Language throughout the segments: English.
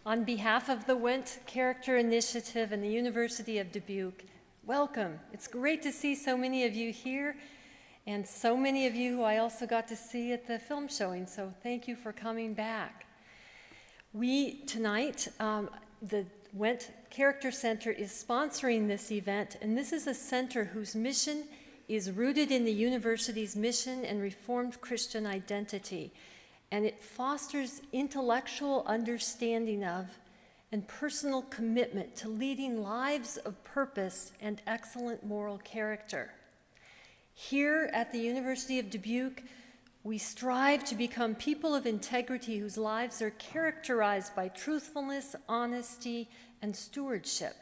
On behalf of the Wendt Character Initiative and the University of Dubuque, welcome. It's great to see so many of you here and so many of you who I also got to see at the film showing, so thank you for coming back. Tonight, the Wendt Character Center is sponsoring this event, and this is a center whose mission is rooted in the university's mission and Reformed Christian identity, and it fosters intellectual understanding of and personal commitment to leading lives of purpose and excellent moral character. Here at the University of Dubuque, we strive to become people of integrity whose lives are characterized by truthfulness, honesty, and stewardship.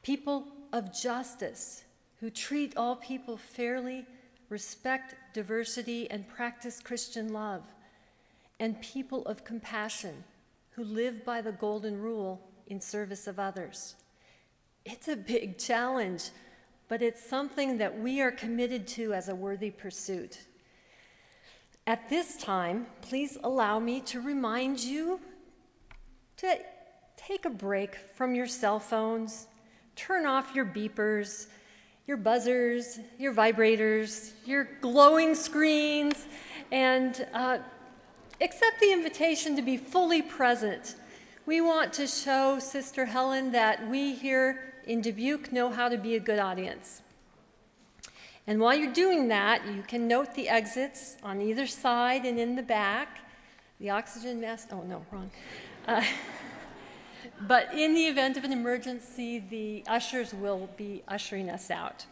People of justice who treat all people fairly, respect diversity, and practice Christian love. And people of compassion who live by the golden rule in service of others. It's a big challenge, but it's something that we are committed to as a worthy pursuit. At this time, please allow me to remind you to take a break from your cell phones, turn off your beepers, your buzzers, your vibrators, your glowing screens, and accept the invitation to be fully present. We want to show Sister Helen that we here in Dubuque know how to be a good audience. And while you're doing that, you can note the exits on either side and in the back. The oxygen mask, oh no, wrong. But in the event of an emergency, the ushers will be ushering us out.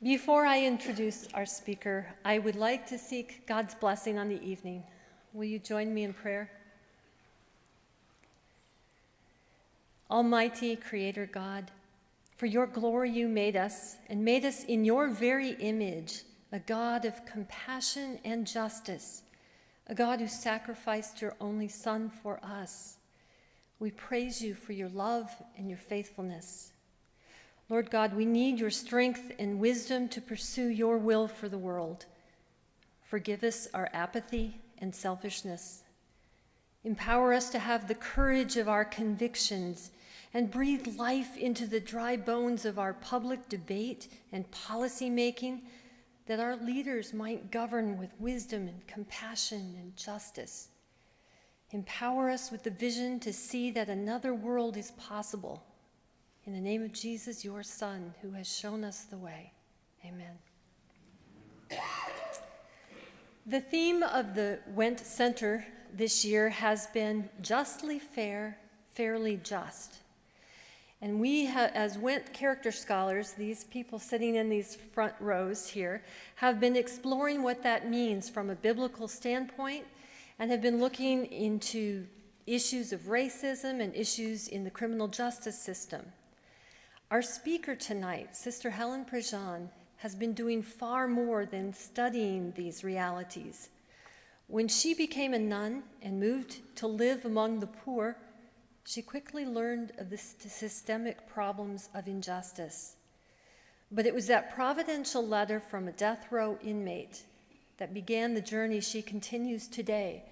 Before I introduce our speaker, I would like to seek God's blessing on the evening. Will you join me in prayer? Almighty Creator God, for your glory you made us, and made us in your very image, a God of compassion and justice, a God who sacrificed your only Son for us. We praise you for your love and your faithfulness. Lord God, we need your strength and wisdom to pursue your will for the world. Forgive us our apathy and selfishness. Empower us to have the courage of our convictions and breathe life into the dry bones of our public debate and policy making, that our leaders might govern with wisdom and compassion and justice. Empower us with the vision to see that another world is possible. In the name of Jesus, your Son, who has shown us the way. Amen. The theme of the Wendt Center this year has been justly fair, fairly just. And we, as Wendt character scholars, these people sitting in these front rows here, have been exploring what that means from a biblical standpoint and have been looking into issues of racism and issues in the criminal justice system. Our speaker tonight, Sister Helen Prejean, has been doing far more than studying these realities. When she became a nun and moved to live among the poor, she quickly learned of the systemic problems of injustice. But it was that providential letter from a death row inmate that began the journey she continues today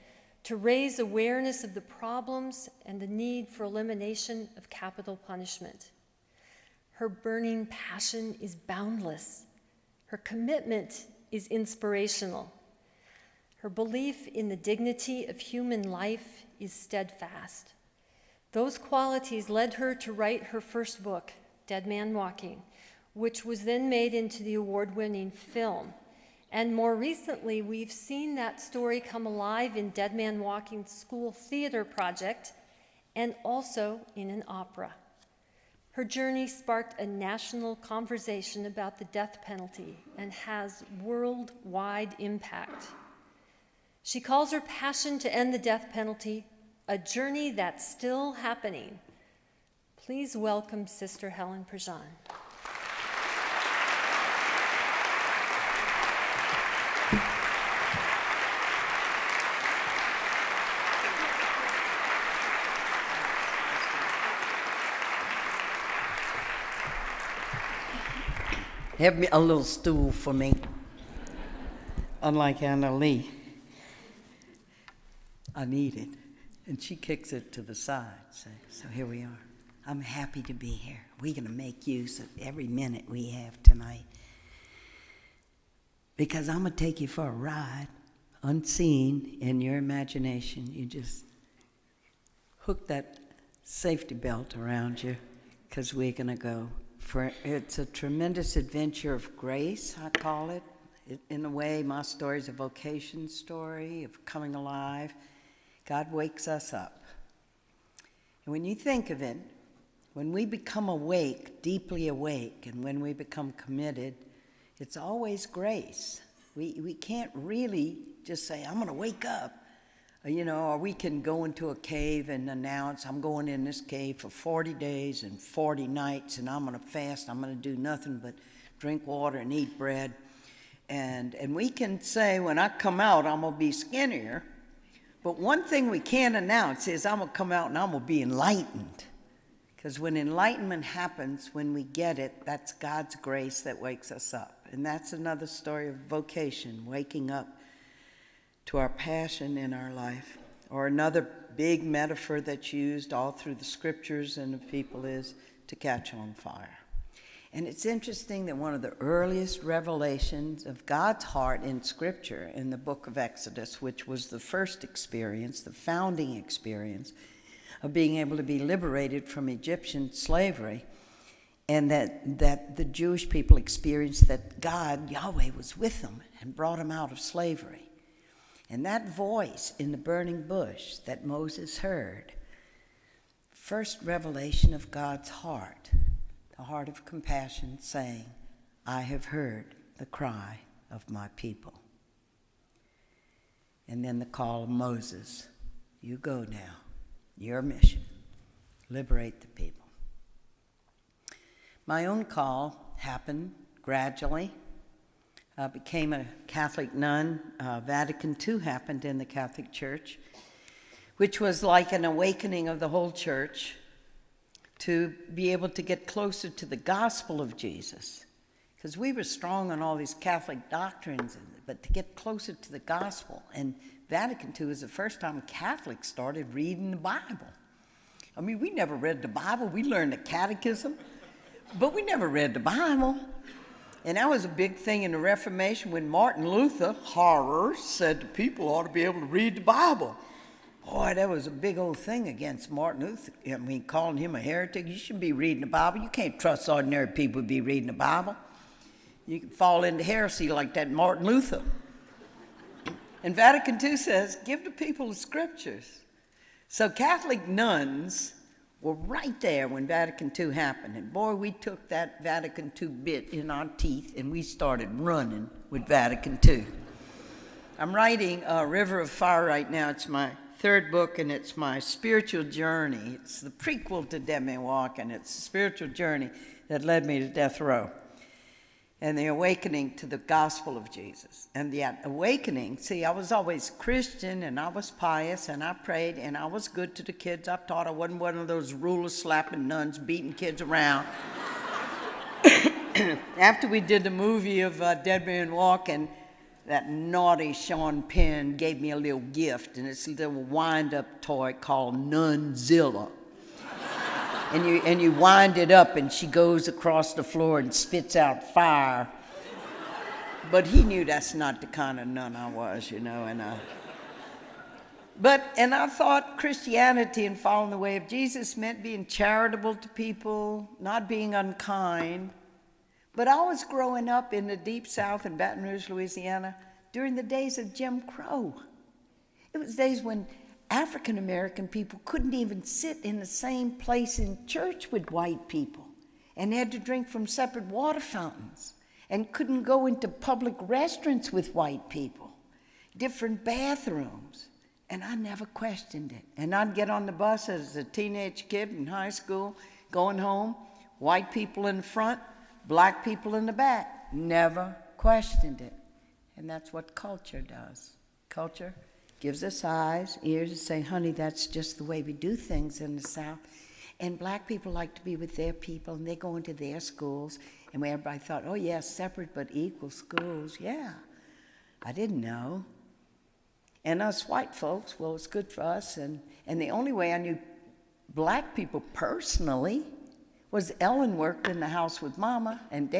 to raise awareness of the problems and the need for elimination of capital punishment. Her burning passion is boundless. Her commitment is inspirational. Her belief in the dignity of human life is steadfast. Those qualities led her to write her first book, Dead Man Walking, which was then made into the award-winning film. And more recently, we've seen that story come alive in Dead Man Walking's school theater project and also in an opera. Her journey sparked a national conversation about the death penalty and has worldwide impact. She calls her passion to end the death penalty a journey that's still happening. Please welcome Sister Helen Prejean. Have me a little stool for me. Unlike Anna Lee, I need it. And she kicks it to the side. So here we are. I'm happy to be here. We're going to make use of every minute we have tonight. Because I'm going to take you for a ride, unseen in your imagination. You just hook that safety belt around you, because we're going to go. It's a tremendous adventure of grace, I call it. In a way, my story is a vocation story of coming alive. God wakes us up. And when you think of it, when we become awake, deeply awake, and when we become committed, it's always grace. We can't really just say, I'm going to wake up. Or we can go into a cave and announce, I'm going in this cave for 40 days and 40 nights, and I'm going to fast. I'm going to do nothing but drink water and eat bread. And we can say, when I come out, I'm going to be skinnier. But one thing we can't announce is I'm going to come out and I'm going to be enlightened. Because when enlightenment happens, when we get it, that's God's grace that wakes us up. And that's another story of vocation, waking up to our passion in our life. Or another big metaphor that's used all through the scriptures and the people is to catch on fire. And it's interesting that one of the earliest revelations of God's heart in Scripture, in the book of Exodus, which was the first experience, the founding experience of being able to be liberated from Egyptian slavery, and that the Jewish people experienced that God, Yahweh, was with them and brought them out of slavery. And that voice in the burning bush that Moses heard, first revelation of God's heart, the heart of compassion, saying, I have heard the cry of my people. And then the call of Moses, you go now, your mission, liberate the people. My own call happened gradually. I became a Catholic nun. Vatican II happened in the Catholic Church, which was like an awakening of the whole church to be able to get closer to the gospel of Jesus. Because we were strong on all these Catholic doctrines, but to get closer to the gospel. And Vatican II was the first time Catholics started reading the Bible. I mean, we never read the Bible. We learned the catechism, but we never read the Bible. And that was a big thing in the Reformation when Martin Luther, horror, said the people ought to be able to read the Bible. Boy, that was a big old thing against Martin Luther. I mean, calling him a heretic. You shouldn't be reading the Bible. You can't trust ordinary people to be reading the Bible. You can fall into heresy like that Martin Luther. And Vatican II says, give the people the scriptures. So Catholic nuns were right there when Vatican II happened. And boy, we took that Vatican II bit in our teeth and we started running with Vatican II. I'm writing River of Fire right now. It's my third book, and it's my spiritual journey. It's the prequel to Dead Man Walk, and it's the spiritual journey that led me to death row and the awakening to the gospel of Jesus. And the awakening, see, I was always Christian, and I was pious, and I prayed, and I was good to the kids. I taught I wasn't one of those ruler-slapping nuns beating kids around. After we did the movie of Dead Man Walk, and that naughty Sean Penn gave me a little gift, and it's a little wind-up toy called Nunzilla. And you wind it up, and she goes across the floor and spits out fire. But he knew that's not the kind of nun I was, you know. And I thought Christianity and following the way of Jesus meant being charitable to people, not being unkind. But I was growing up in the deep South in Baton Rouge, Louisiana, during the days of Jim Crow. It was days when African American people couldn't even sit in the same place in church with white people and had to drink from separate water fountains and couldn't go into public restaurants with white people, different bathrooms. And I never questioned it. And I'd get on the bus as a teenage kid in high school, going home, white people in the front, black people in the back. Never questioned it. And that's what culture does. Culture gives us eyes, ears, and say, honey, that's just the way we do things in the South. And black people like to be with their people, and they go into their schools. And where everybody thought, oh, yeah, separate but equal schools. Yeah, I didn't know. And us white folks, well, it's good for us. And the only way I knew black people personally was Ellen worked in the house with Mama, and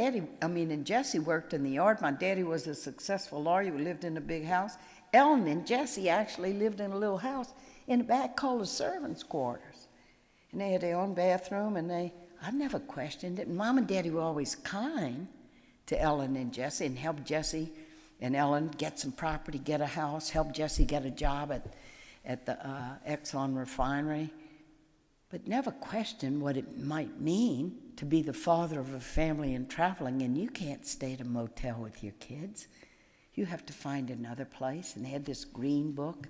Jesse worked in the yard. My daddy was a successful lawyer who lived in a big house. Ellen and Jesse actually lived in a little house in the back called the servants' quarters. And they had their own bathroom, and I never questioned it. And Mom and Daddy were always kind to Ellen and Jesse and helped Jesse and Ellen get some property, get a house, help Jesse get a job at the Exxon refinery, but never questioned what it might mean to be the father of a family and traveling, and you can't stay at a motel with your kids. You have to find another place. And they had this green book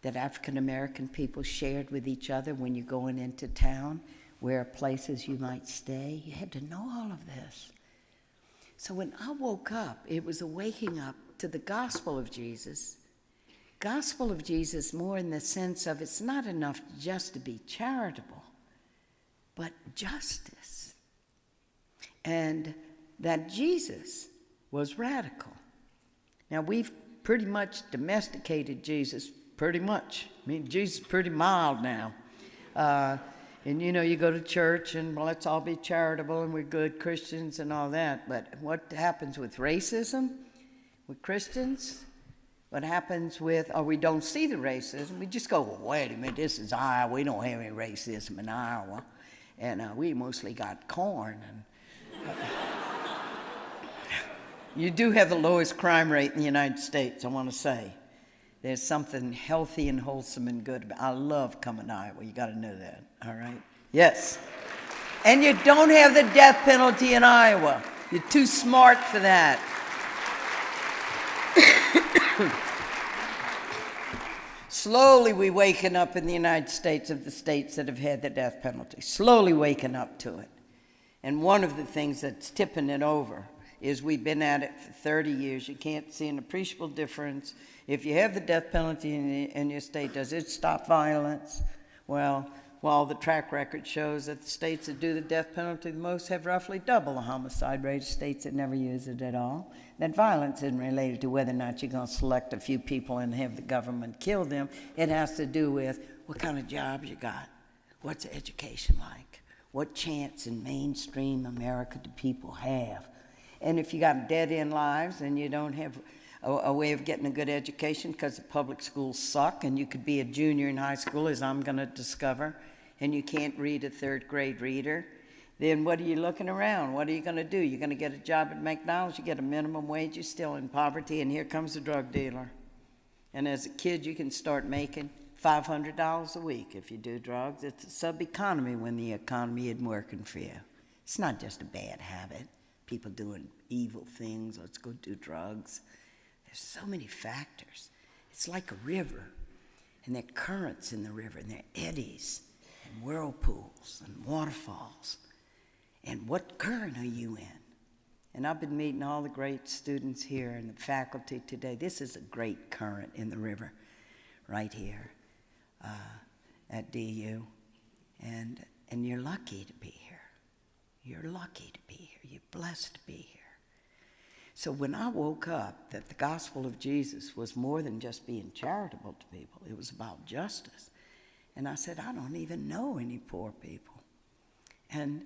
that African American people shared with each other when you're going into town, where places you might stay. You had to know all of this. So when I woke up, it was a waking up to the gospel of Jesus. Gospel of Jesus more in the sense of it's not enough just to be charitable, but justice. And that Jesus was radical. Now, we've pretty much domesticated Jesus, pretty much. I mean, Jesus is pretty mild now. And you go to church and well, let's all be charitable and we're good Christians and all that. But what happens with racism with Christians? What happens with, we don't see the racism. We just go, well, wait a minute, this is Iowa. We don't have any racism in Iowa. And we mostly got corn. And you do have the lowest crime rate in the United States, I want to say. There's something healthy and wholesome and good about it. I love coming to Iowa. You got to know that, all right? Yes. And you don't have the death penalty in Iowa. You're too smart for that. Slowly we're waking up in the United States of the states that have had the death penalty. Slowly waking up to it. And one of the things that's tipping it over is we've been at it for 30 years. You can't see an appreciable difference. If you have the death penalty in your state, does it stop violence? Well, while the track record shows that the states that do the death penalty the most have roughly double the homicide rate of states that never use it at all, that violence isn't related to whether or not you're going to select a few people and have the government kill them. It has to do with what kind of jobs you got, what's the education like, what chance in mainstream America do people have. And if you got dead-end lives and you don't have a way of getting a good education because the public schools suck and you could be a junior in high school, as I'm going to discover, and you can't read a third-grade reader, then what are you looking around? What are you going to do? You're going to get a job at McDonald's, you get a minimum wage, you're still in poverty, and here comes a drug dealer. And as a kid, you can start making $500 a week if you do drugs. It's a sub-economy when the economy isn't working for you. It's not just a bad habit. People doing evil things, let's go do drugs. There's so many factors. It's like a river, and there are currents in the river, and there are eddies, and whirlpools, and waterfalls. And what current are you in? And I've been meeting all the great students here and the faculty today. This is a great current in the river right here at DU. And you're lucky to be here. You're lucky to be here. You're blessed to be here. So when I woke up that the gospel of Jesus was more than just being charitable to people, it was about justice. And I said, I don't even know any poor people. And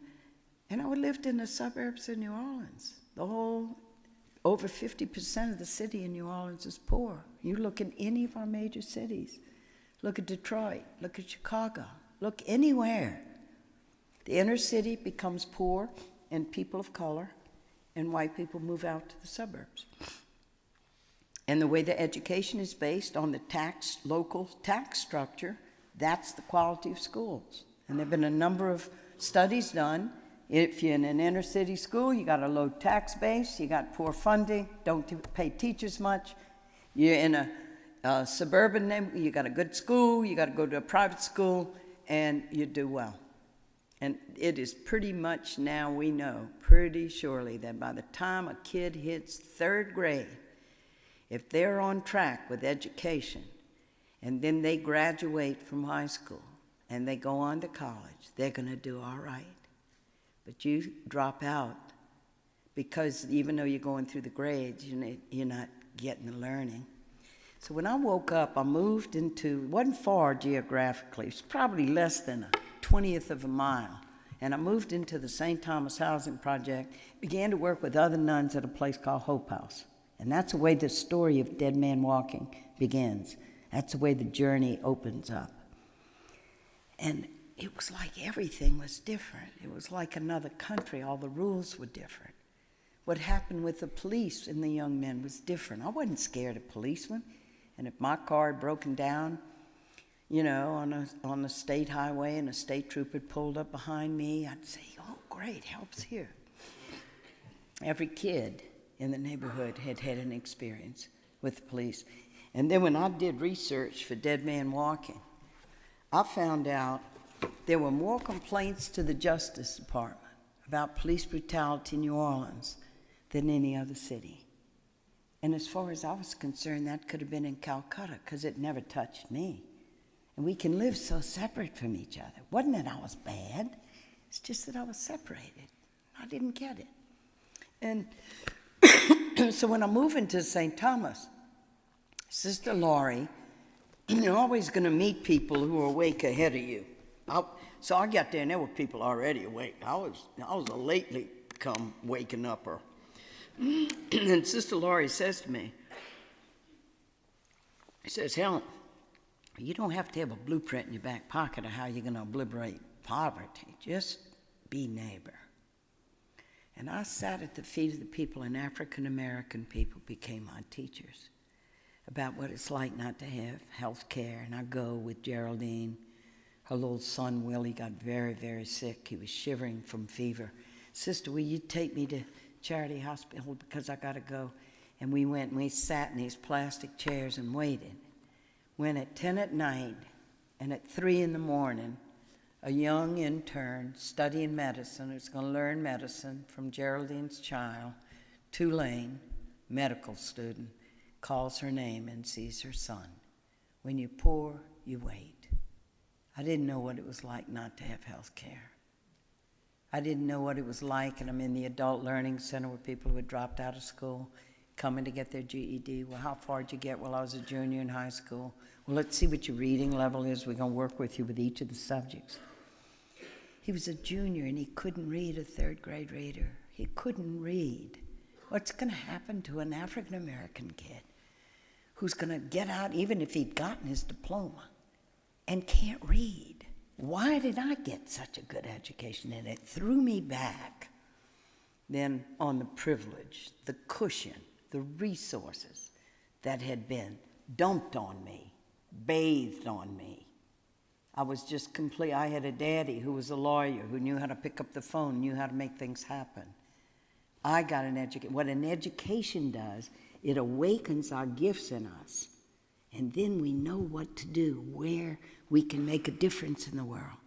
I lived in the suburbs of New Orleans. Over 50% of the city in New Orleans is poor. You look in any of our major cities. Look at Detroit, look at Chicago, look anywhere. The inner city becomes poor and people of color, and white people move out to the suburbs. And the way the education is based on the local tax structure, that's the quality of schools. And there have been a number of studies done. If you're in an inner city school, you got a low tax base, you got poor funding, don't pay teachers much. You're in a suburban neighborhood, you got a good school, you got to go to a private school, and you do well. And it is pretty much now we know pretty surely that by the time a kid hits third grade, if they're on track with education and then they graduate from high school and they go on to college, they're going to do all right. But you drop out because even though you're going through the grades, you're not getting the learning. So when I woke up, I moved into, it wasn't far geographically, it's probably less than a 20th of a mile. And I moved into the St. Thomas Housing Project, began to work with other nuns at a place called Hope House. And that's the way the story of Dead Man Walking begins. That's the way the journey opens up. And it was like everything was different. It was like another country. All the rules were different. What happened with the police and the young men was different. I wasn't scared of policemen. And if my car had broken down, you know, on a state highway and a state trooper pulled up behind me, I'd say, oh, great, help's here. Every kid in the neighborhood had had an experience with the police. And then when I did research for Dead Man Walking, I found out there were more complaints to the Justice Department about police brutality in New Orleans than any other city. And as far as I was concerned, that could have been in Calcutta, because it never touched me. And we can live so separate from each other. It wasn't that I was bad, it's just that I was separated. I didn't get it. And so when I moved into St. Thomas, Sister Laurie, you're always going to meet people who are awake ahead of you. So I got there and there were people already awake. I was a lately come waking upper. And Sister Laurie says to me, she says, Helen, you don't have to have a blueprint in your back pocket of how you're going to obliterate poverty. Just be neighbor. And I sat at the feet of the people, and African American people became my teachers about what it's like not to have health care. And I go with Geraldine. Her little son, Willie, got very, very sick. He was shivering from fever. Sister, will you take me to Charity Hospital because I got to go? And we went and we sat in these plastic chairs and waited. When at 10 at night and at 3 in the morning, a young intern studying medicine, who's going to learn medicine from Geraldine's child, Tulane, medical student, calls her name and sees her son. When you're poor, you wait. I didn't know what it was like not to have health care. I didn't know what it was like, and I'm in the adult learning center with people who had dropped out of school, coming to get their GED. Well, how far did you get? Well, I was a junior in high school. Well, let's see what your reading level is. We're going to work with you with each of the subjects. He was a junior, and he couldn't read a third-grade reader. He couldn't read. What's going to happen to an African-American kid who's going to get out, even if he'd gotten his diploma, and can't read? Why did I get such a good education? And it threw me back then on the privilege, the cushion, the resources that had been dumped on me, bathed on me. I was just complete. I had a daddy who was a lawyer, who knew how to pick up the phone, knew how to make things happen. I got an education. What an education does, it awakens our gifts in us. And then we know what to do, where we can make a difference in the world.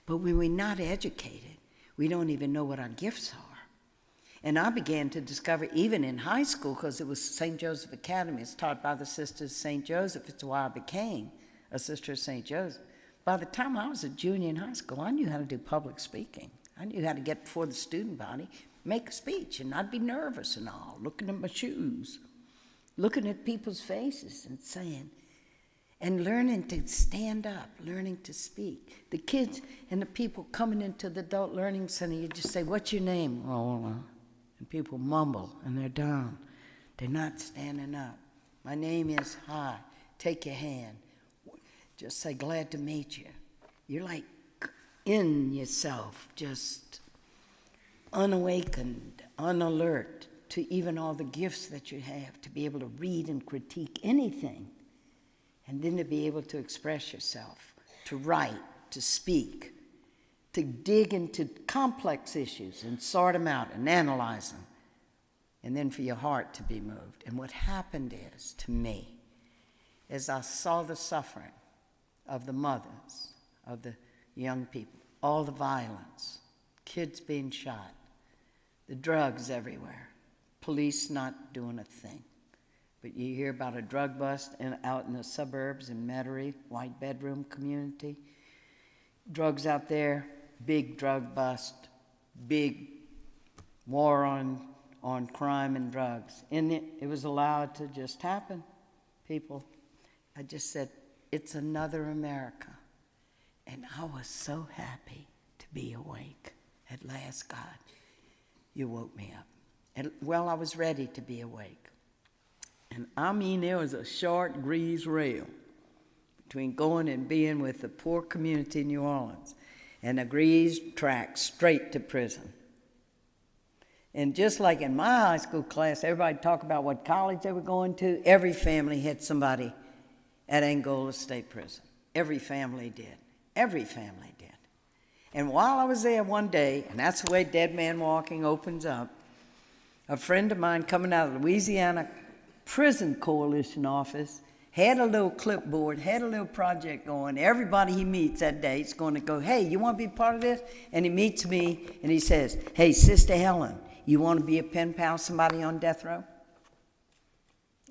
But when we're not educated, we don't even know what our gifts are. And I began to discover, even in high school, because it was St. Joseph Academy, it's taught by the Sisters of St. Joseph. It's why I became a Sister of St. Joseph. By the time I was a junior in high school, I knew how to do public speaking. I knew how to get before the student body, make a speech, and I'd be nervous and all, looking at my shoes, looking at people's faces and saying, and learning to stand up, learning to speak. The kids and the people coming into the adult learning center, you just say, what's your name? Oh, and people mumble, and they're down. They're not standing up. My name is, hi, take your hand. Just say, glad to meet you. You're like in yourself, just unawakened, unalert to even all the gifts that you have, to be able to read and critique anything, and then to be able to express yourself, to write, to speak, to dig into complex issues and sort them out and analyze them, and then for your heart to be moved. And what happened is, to me, as I saw the suffering of the mothers, of the young people, all the violence, kids being shot, the drugs everywhere, police not doing a thing. But you hear about a drug bust out in the suburbs in Metairie, white bedroom community. Drugs out there, big drug bust, big war on crime and drugs. And it was allowed to just happen. People I just said, it's another America. And I was so happy to be awake. At last, God, you woke me up. And, well, I was ready to be awake. And I mean, there was a short grease rail between going and being with the poor community in New Orleans and a grease track straight to prison. And just like in my high school class, everybody talked about what college they were going to. Every family had somebody at Angola State Prison. Every family did. Every family did. And while I was there one day, and that's the way Dead Man Walking opens up, a friend of mine coming out of the Louisiana Prison Coalition office had a little clipboard, had a little project going. Everybody he meets that day is going to go, hey, you want to be part of this? And he meets me, and he says, hey, Sister Helen, you want to be a pen pal, somebody on death row?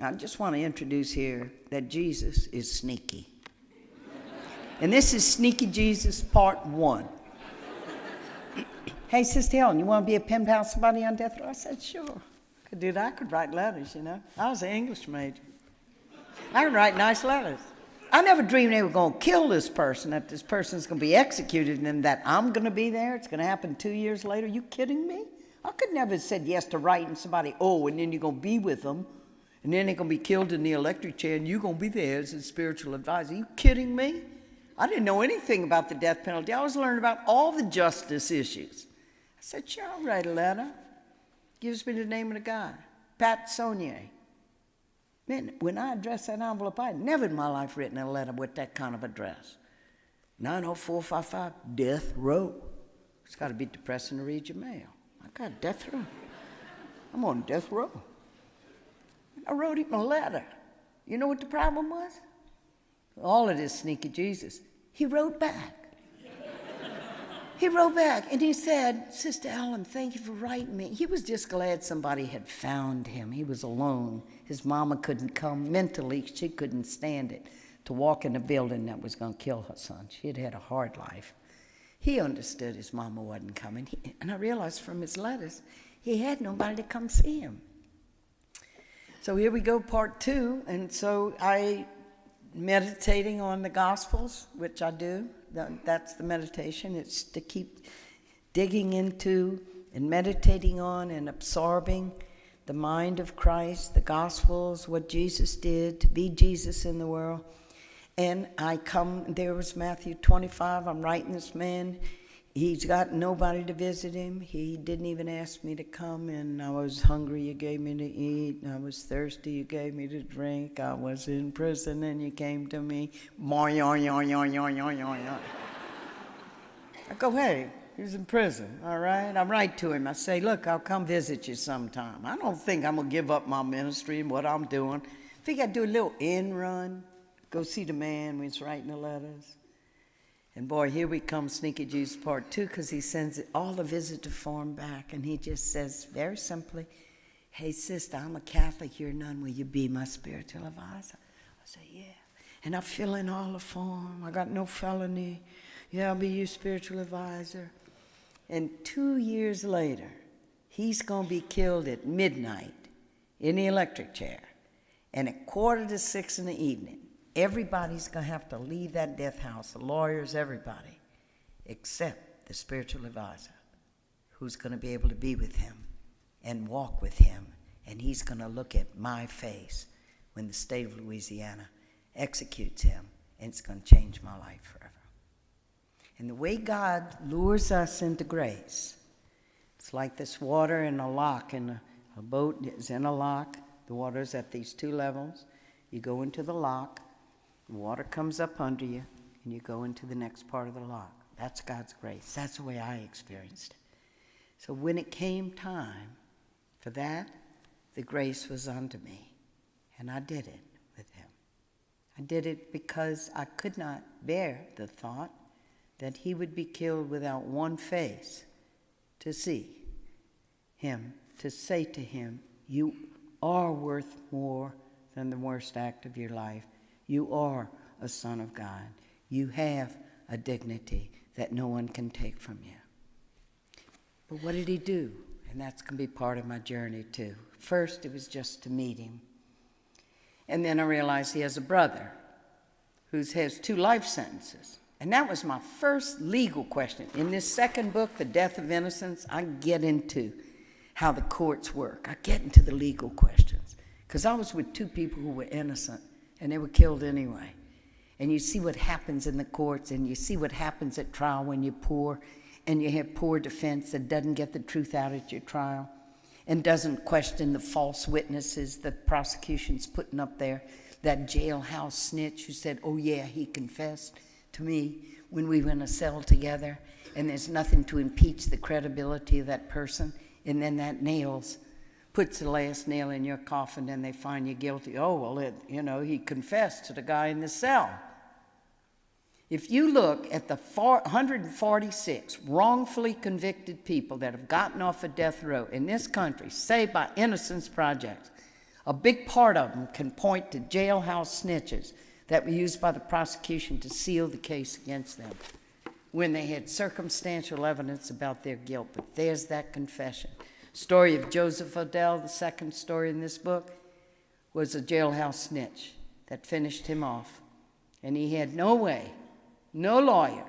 I just want to introduce here that Jesus is sneaky. And this is Sneaky Jesus Part 1. Hey, Sister Helen, you want to be a pen pal, somebody on death row? I said, sure. Could do that. I could write letters, you know. I was an English major. I could write nice letters. I never dreamed they were going to kill this person, that this person's going to be executed, and that I'm going to be there. It's going to happen 2 years later. Are you kidding me? I could never have said yes to writing somebody, and then you're going to be with them, and then they're going to be killed in the electric chair, and you're going to be there as a spiritual advisor. Are you kidding me? I didn't know anything about the death penalty. I was learning about all the justice issues. I said, sure, I'll write a letter. Gives me the name of the guy, Pat Saunier. Man, when I addressed that envelope, I had never in my life written a letter with that kind of address. 90455, death row. It's got to be depressing to read your mail. I got death row. I'm on death row. I wrote him a letter. You know what the problem was? All of this Sneaky Jesus. He wrote back. He wrote back and he said, Sister Helen, thank you for writing me. He was just glad somebody had found him. He was alone. His mama couldn't come. Mentally, she couldn't stand it to walk in a building that was going to kill her son. She had had a hard life. He understood his mama wasn't coming. And I realized from his letters, he had nobody to come see him. So here we go, part 2. And so I meditating on the Gospels, which I do. That's the meditation. It's to keep digging into and meditating on and absorbing the mind of Christ, the Gospels, what Jesus did to be Jesus in the world. And there was Matthew 25. I'm writing this man. He's got nobody to visit him. He didn't even ask me to come, and I was hungry, you gave me to eat, and I was thirsty, you gave me to drink. I was in prison, and you came to me. I go, hey, he's in prison, all right? I write to him. I say, look, I'll come visit you sometime. I don't think I'm going to give up my ministry and what I'm doing. I think I'd do a little end run, go see the man when he's writing the letters. And boy, here we come, Sneaky Jesus Part 2, because he sends all the visitor form back, and he just says very simply, hey, sister, I'm a Catholic, you're a nun, will you be my spiritual advisor? I say, yeah. And I fill in all the form. I got no felony. Yeah, I'll be your spiritual advisor. And 2 years later, he's going to be killed at midnight in the electric chair. And at 5:45 in the evening, everybody's going to have to leave that death house, the lawyers, everybody, except the spiritual advisor, who's going to be able to be with him and walk with him, and he's going to look at my face when the state of Louisiana executes him, and it's going to change my life forever. And the way God lures us into grace, it's like this water in a lock, and a boat is in a lock. The water's at these 2 levels. You go into the lock. The water comes up under you, and you go into the next part of the lock. That's God's grace. That's the way I experienced it. So when it came time for that, the grace was unto me, and I did it with him. I did it because I could not bear the thought that he would be killed without one face to see him, to say to him, you are worth more than the worst act of your life. You are a son of God. You have a dignity that no one can take from you. But what did he do? And that's going to be part of my journey too. First, it was just to meet him. And then I realized he has a brother. who has 2 life sentences. And that was my first legal question. In this second book, The Death of Innocence, I get into how the courts work. I get into the legal questions. Because I was with 2 people who were innocent, and they were killed anyway. And you see what happens in the courts, and you see what happens at trial when you're poor, and you have poor defense that doesn't get the truth out at your trial, and doesn't question the false witnesses that the prosecution's putting up there. That jailhouse snitch who said, oh yeah, he confessed to me when we were in a cell together, and there's nothing to impeach the credibility of that person, and then that puts the last nail in your coffin, and they find you guilty. Oh, well, he confessed to the guy in the cell. If you look at the 146 wrongfully convicted people that have gotten off of death row in this country, saved by Innocence Projects, a big part of them can point to jailhouse snitches that were used by the prosecution to seal the case against them when they had circumstantial evidence about their guilt. But there's that confession. Story of Joseph Odell, the second story in this book, was a jailhouse snitch that finished him off. And he had no way, no lawyer,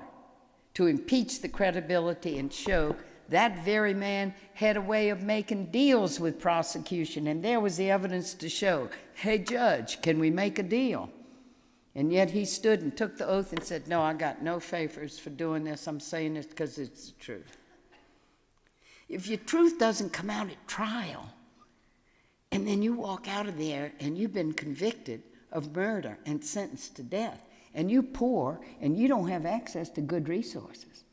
to impeach the credibility and show that very man had a way of making deals with prosecution. And there was the evidence to show, hey, judge, can we make a deal? And yet he stood and took the oath and said, no, I got no favors for doing this. I'm saying this because it's the truth. If your truth doesn't come out at trial, and then you walk out of there and you've been convicted of murder and sentenced to death, and you're poor and you don't have access to good resources,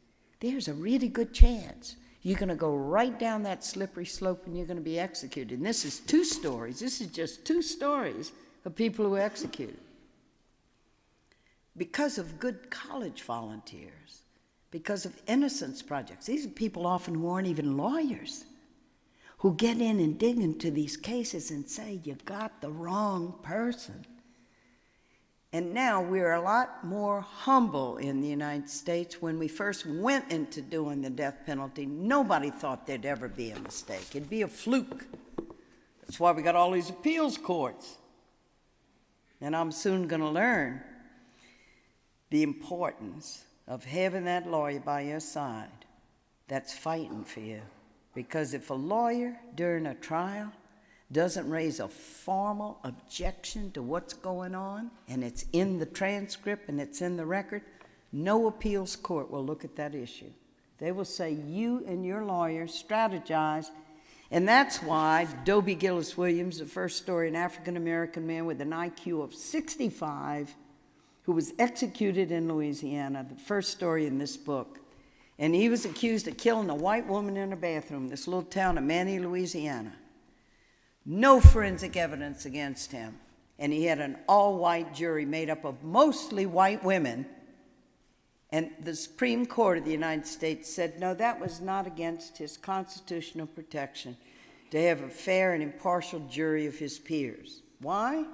there's a really good chance you're going to go right down that slippery slope and you're going to be executed. And this is 2 stories. This is just 2 stories of people who were executed because of good college volunteers, because of Innocence Projects. These are people often who aren't even lawyers, who get in and dig into these cases and say, you got the wrong person. And now we're a lot more humble in the United States. When we first went into doing the death penalty, nobody thought there'd ever be a mistake. It'd be a fluke. That's why we got all these appeals courts. And I'm soon going to learn the importance of having that lawyer by your side that's fighting for you. Because if a lawyer during a trial doesn't raise a formal objection to what's going on, and it's in the transcript and it's in the record, no appeals court will look at that issue. They will say, you and your lawyer strategize. And that's why Dobie Gillis Williams, the first story, an African-American man with an IQ of 65, who was executed in Louisiana, the first story in this book. And he was accused of killing a white woman in a bathroom, this little town of Manny, Louisiana. No forensic evidence against him. And he had an all-white jury made up of mostly white women. And the Supreme Court of the United States said, no, that was not against his constitutional protection to have a fair and impartial jury of his peers. Why?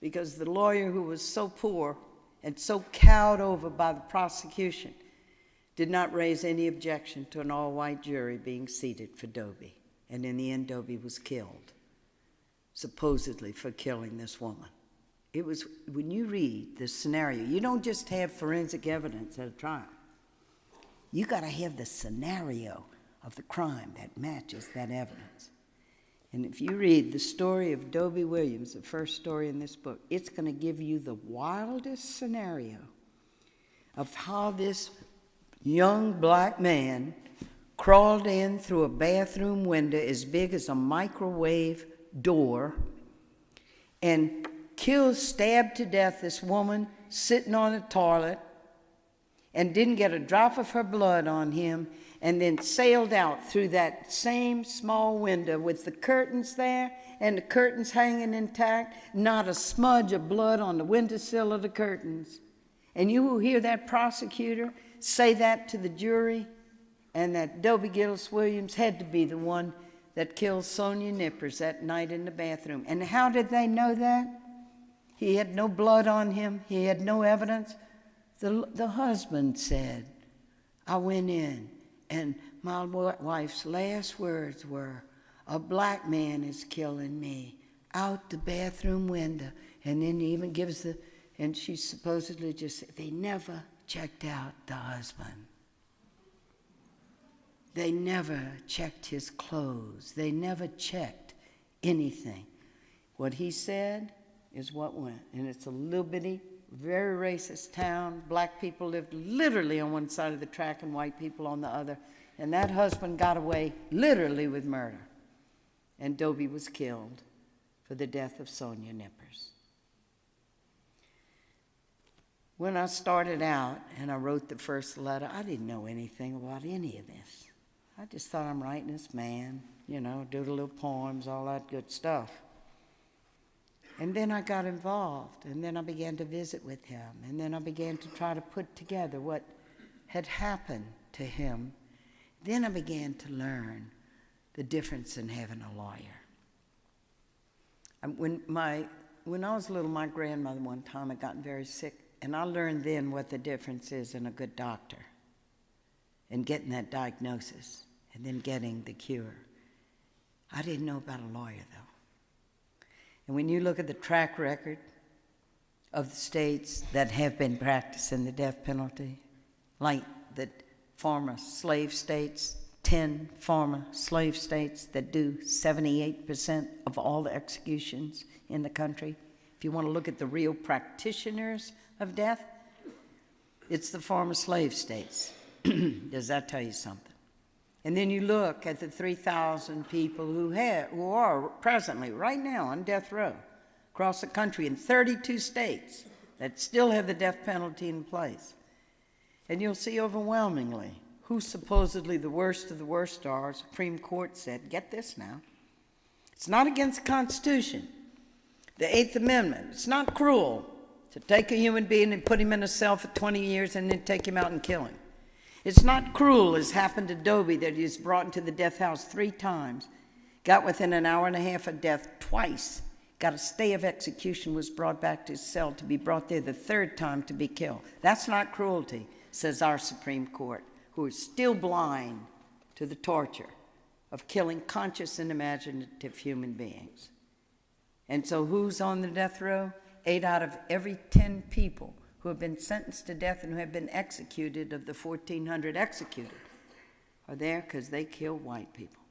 Because the lawyer who was so poor and so cowed over by the prosecution did not raise any objection to an all-white jury being seated for Dobie. And in the end, Dobie was killed, supposedly for killing this woman. It was, when you read this scenario, you don't just have forensic evidence at a trial. You got to have the scenario of the crime that matches that evidence. And if you read the story of Dobie Williams, the first story in this book, it's going to give you the wildest scenario of how this young black man crawled in through a bathroom window as big as a microwave door and stabbed to death this woman sitting on a toilet and didn't get a drop of her blood on him, and then sailed out through that same small window with the curtains there and the curtains hanging intact, not a smudge of blood on the windowsill of the curtains. And you will hear that prosecutor say that to the jury, and that Dobie Gillis Williams had to be the one that killed Sonia Nippers that night in the bathroom. And how did they know that? He had no blood on him. He had no evidence. The husband said, I went in, and my wife's last words were, a black man is killing me, out the bathroom window. And then he even gives And she supposedly just said, they never checked out the husband. They never checked his clothes. They never checked anything. What he said is what went. And it's a little bitty, very racist town. Black people lived literally on one side of the track and white people on the other. And that husband got away literally with murder. And Dobie was killed for the death of Sonia Nippers. When I started out and I wrote the first letter, I didn't know anything about any of this. I just thought, I'm writing this man, you know, do the little poems, all that good stuff. And then I got involved, and then I began to visit with him, and then I began to try to put together what had happened to him. Then I began to learn the difference in having a lawyer. When I was little, my grandmother one time had gotten very sick, and I learned then what the difference is in a good doctor and getting that diagnosis and then getting the cure. I didn't know about a lawyer, though. And when you look at the track record of the states that have been practicing the death penalty, like the former slave states, 10 former slave states that do 78% of all the executions in the country. If you want to look at the real practitioners of death, it's the former slave states. Does that tell you something? And then you look at the 3,000 people who are presently, right now, on death row across the country in 32 states that still have the death penalty in place. And you'll see overwhelmingly who supposedly the worst of the worst are. Supreme Court said, get this now, it's not against the Constitution, the 8th Amendment. It's not cruel to take a human being and put him in a cell for 20 years and then take him out and kill him. It's not cruel, as happened to Dobie, that he was brought into the death house 3 times, got within an hour and a half of death twice, got a stay of execution, was brought back to his cell to be brought there the 3rd time to be killed. That's not cruelty, says our Supreme Court, who is still blind to the torture of killing conscious and imaginative human beings. And so who's on the death row? 8 out of every 10 people who have been sentenced to death and who have been executed, of the 1,400 executed, are there because they kill white people.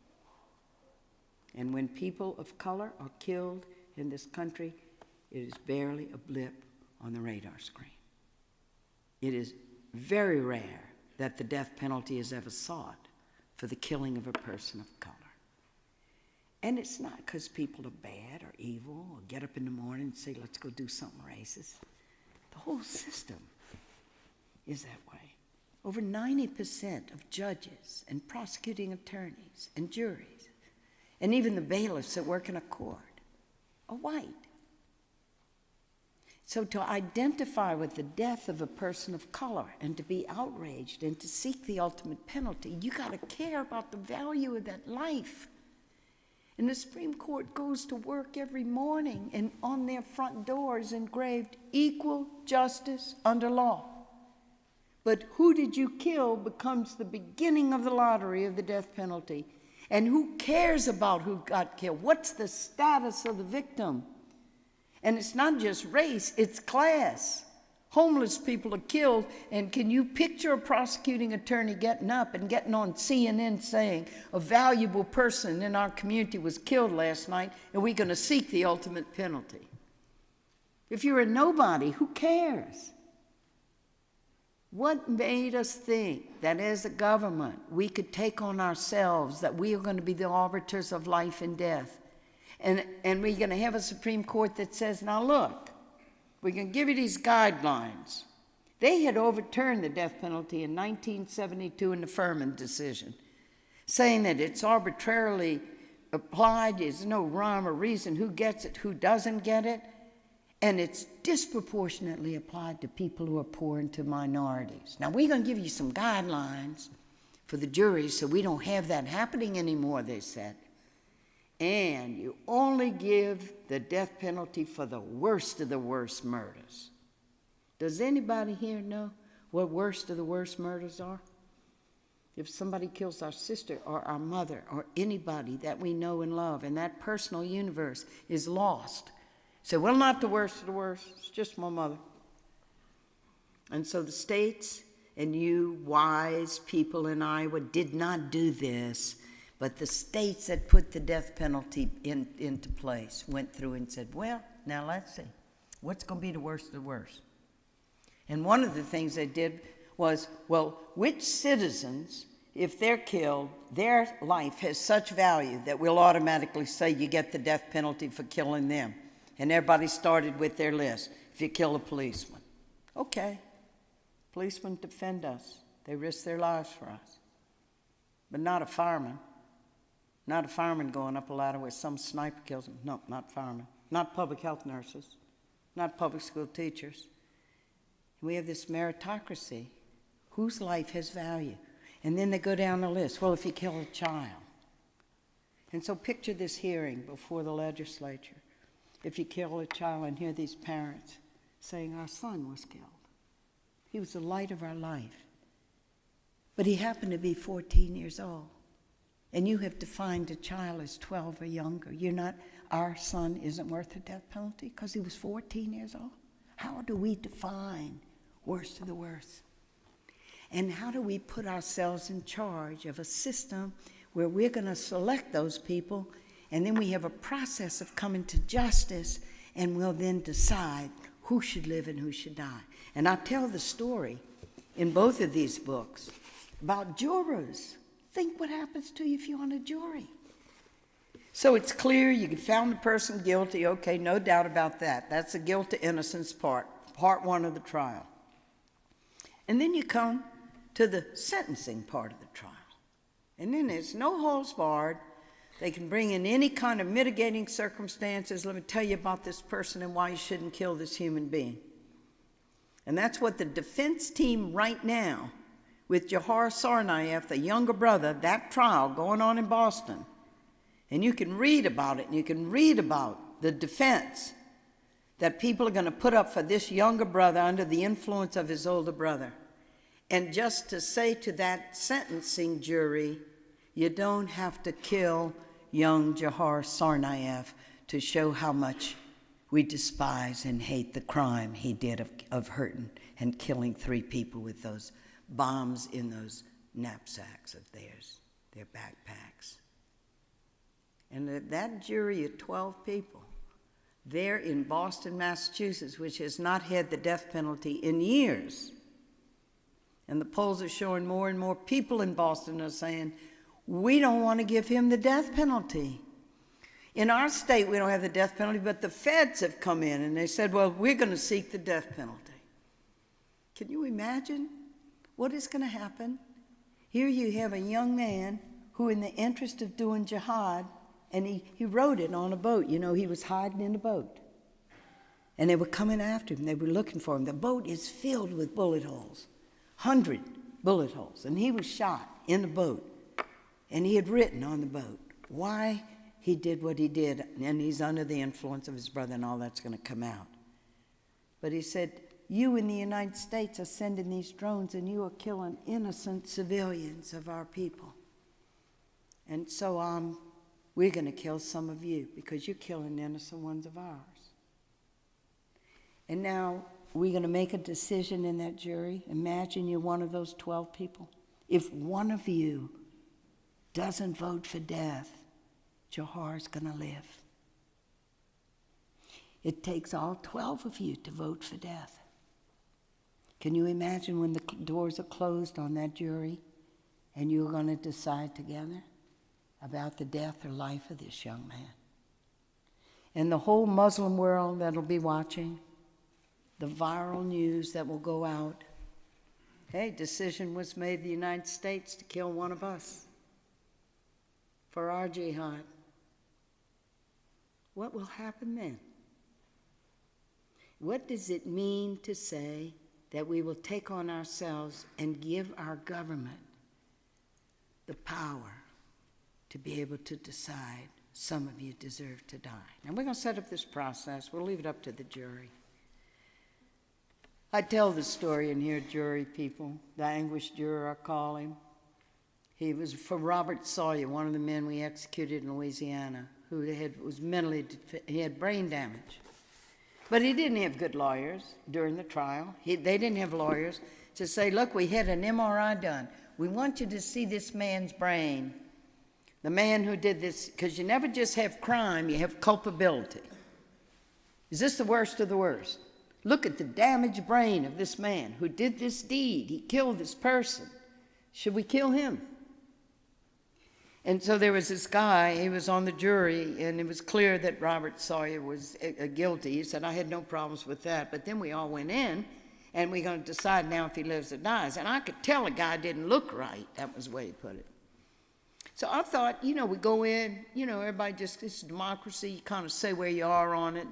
And when people of color are killed in this country, it is barely a blip on the radar screen. It is very rare that the death penalty is ever sought for the killing of a person of color. And it's not because people are bad or evil or get up in the morning and say, let's go do something racist. The whole system is that way. Over 90% of judges and prosecuting attorneys and juries, and even the bailiffs that work in a court, are white. So to identify with the death of a person of color and to be outraged and to seek the ultimate penalty, you got to care about the value of that life. And the Supreme Court goes to work every morning, and on their front door is engraved, equal justice under law. But who did you kill becomes the beginning of the lottery of the death penalty. And who cares about who got killed? What's the status of the victim? And it's not just race, it's class. Homeless people are killed, and can you picture a prosecuting attorney getting up and getting on CNN saying, a valuable person in our community was killed last night, and we're going to seek the ultimate penalty? If you're a nobody, who cares? What made us think that as a government we could take on ourselves that we are going to be the arbiters of life and death? And we're going to have a Supreme Court that says, now look, we can give you these guidelines. They had overturned the death penalty in 1972 in the Furman decision, saying that it's arbitrarily applied, there's no rhyme or reason who gets it, who doesn't get it, and it's disproportionately applied to people who are poor and to minorities. Now, we're going to give you some guidelines for the juries so we don't have that happening anymore, they said. And you only give the death penalty for the worst of the worst murders. Does anybody here know what worst of the worst murders are? If somebody kills our sister or our mother or anybody that we know and love, and that personal universe is lost. So, well, not the worst of the worst, it's just my mother. And so the states and you wise people in Iowa did not do this, but the states that put the death penalty into place went through and said, well, now let's see, what's going to be the worst of the worst? And one of the things they did was, well, which citizens, if they're killed, their life has such value that we'll automatically say you get the death penalty for killing them. And everybody started with their list. If you kill a policeman, okay, policemen defend us. They risk their lives for us. But not a fireman. Not a fireman going up a ladder where some sniper kills him. No, not firemen. Not public health nurses. Not public school teachers. We have this meritocracy. Whose life has value? And then they go down the list. Well, if you kill a child. And so picture this hearing before the legislature. If you kill a child and hear these parents saying, our son was killed. He was the light of our life. But he happened to be 14 years old. And you have defined a child as 12 or younger. You're not, our son isn't worth a death penalty because he was 14 years old? How do we define worst of the worst? And how do we put ourselves in charge of a system where we're going to select those people, and then we have a process of coming to justice, and we'll then decide who should live and who should die? And I tell the story in both of these books about jurors. Think what happens to you if you're on a jury. So it's clear you found the person guilty. Okay, no doubt about that. That's the guilt to innocence part one of the trial. And then you come to the sentencing part of the trial. And then there's no holds barred. They can bring in any kind of mitigating circumstances. Let me tell you about this person and why you shouldn't kill this human being. And that's what the defense team right now, with Jahar Tsarnaev, the younger brother, that trial going on in Boston. And you can read about it, and you can read about the defense that people are going to put up for this younger brother under the influence of his older brother. And just to say to that sentencing jury, you don't have to kill young Jahar Tsarnaev to show how much we despise and hate the crime he did of hurting and killing 3 people with those bombs in those knapsacks of theirs, their backpacks. And that jury of 12 people, there in Boston, Massachusetts, which has not had the death penalty in years, and the polls are showing more and more people in Boston are saying, we don't want to give him the death penalty. In our state, we don't have the death penalty, but the feds have come in and they said, well, we're going to seek the death penalty. Can you imagine what is going to happen? Here you have a young man who, in the interest of doing jihad, and he wrote it on a boat. You know, he was hiding in a boat. And they were coming after him. They were looking for him. The boat is filled with bullet holes, 100 bullet holes. And he was shot in the boat. And he had written on the boat why he did what he did. And he's under the influence of his brother, and all that's going to come out. But he said, you in the United States are sending these drones, and you are killing innocent civilians of our people. And so we're going to kill some of you because you're killing innocent ones of ours. And now we're going to make a decision in that jury. Imagine you're one of those 12 people. If one of you doesn't vote for death, Jahar's going to live. It takes all 12 of you to vote for death. Can you imagine when the doors are closed on that jury and you're going to decide together about the death or life of this young man? And the whole Muslim world that'll be watching, the viral news that will go out, hey, decision was made in the United States to kill one of us for our jihad. What will happen then? What does it mean to say that we will take on ourselves and give our government the power to be able to decide some of you deserve to die? Now, we're going to set up this process. We'll leave it up to the jury. I tell the story in here, jury people, the anguished juror, I call him. He was for Robert Sawyer, one of the men we executed in Louisiana, who was mentally, he had brain damage. But he didn't have good lawyers during the trial. They didn't have lawyers to say, look, we had an MRI done. We want you to see this man's brain, the man who did this, because you never just have crime, you have culpability. Is this the worst of the worst? Look at the damaged brain of this man who did this deed. He killed this person. Should we kill him? And so there was this guy, he was on the jury, and it was clear that Robert Sawyer was guilty. He said, I had no problems with that. But then we all went in, and we're going to decide now if he lives or dies. And I could tell a guy didn't look right. That was the way he put it. So I thought, we go in, everybody just, it's democracy. You kind of say where you are on it.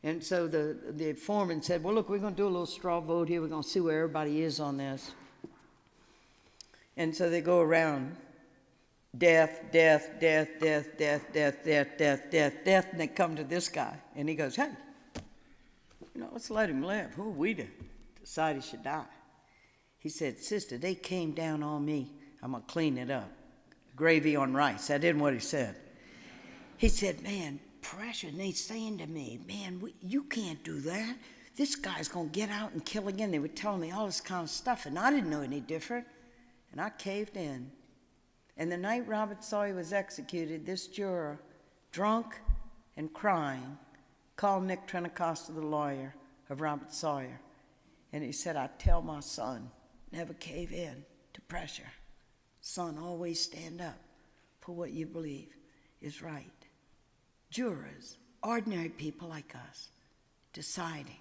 And so the foreman said, well, look, we're going to do a little straw vote here. We're going to see where everybody is on this. And so they go around. Death, death, death, death, death, death, death, death, death, death, and they come to this guy, and he goes, hey, let's let him live. Who are we to decide he should die? He said, sister, they came down on me. I'm going to clean it up. Gravy on rice. That isn't what he said. He said, man, pressure, and they saying to me, man, you can't do that. This guy's going to get out and kill again. They were telling me all this kind of stuff, and I didn't know any different, and I caved in. And the night Robert Sawyer was executed, this juror, drunk and crying, called Nick Trinacosta, the lawyer of Robert Sawyer. And he said, I tell my son, never cave in to pressure. Son, always stand up for what you believe is right. Jurors, ordinary people like us, deciding,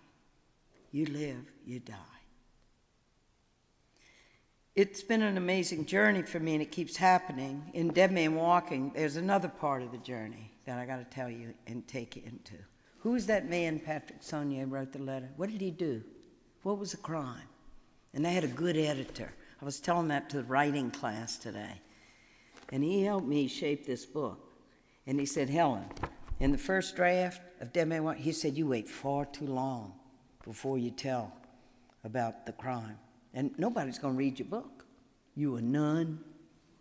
you live, you die. It's been an amazing journey for me, and it keeps happening. In Dead Man Walking, there's another part of the journey that I got to tell you and take you into. Who was that man, Patrick Saunier, wrote the letter? What did he do? What was the crime? And they had a good editor. I was telling that to the writing class today. And he helped me shape this book. And he said, Helen, in the first draft of Dead Man Walking, he said, you wait far too long before you tell about the crime. And nobody's going to read your book. You a nun,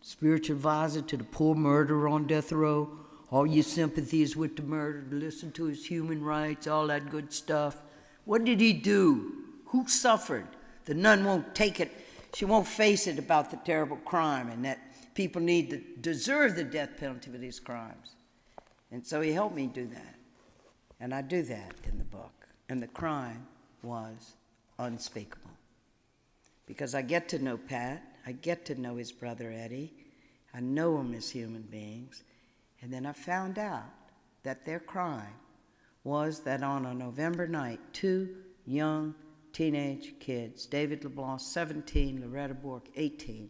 spiritual advisor to the poor murderer on death row, all your sympathies with the murderer, listen to his human rights, all that good stuff. What did he do? Who suffered? The nun won't take it. She won't face it about the terrible crime and that people need to deserve the death penalty for these crimes. And so he helped me do that. And I do that in the book. And the crime was unspeakable. Because I get to know Pat, I get to know his brother Eddie, I know them as human beings, and then I found out that their crime was that on a November night, 2 young teenage kids, David LeBlanc, 17, Loretta Bourque, 18,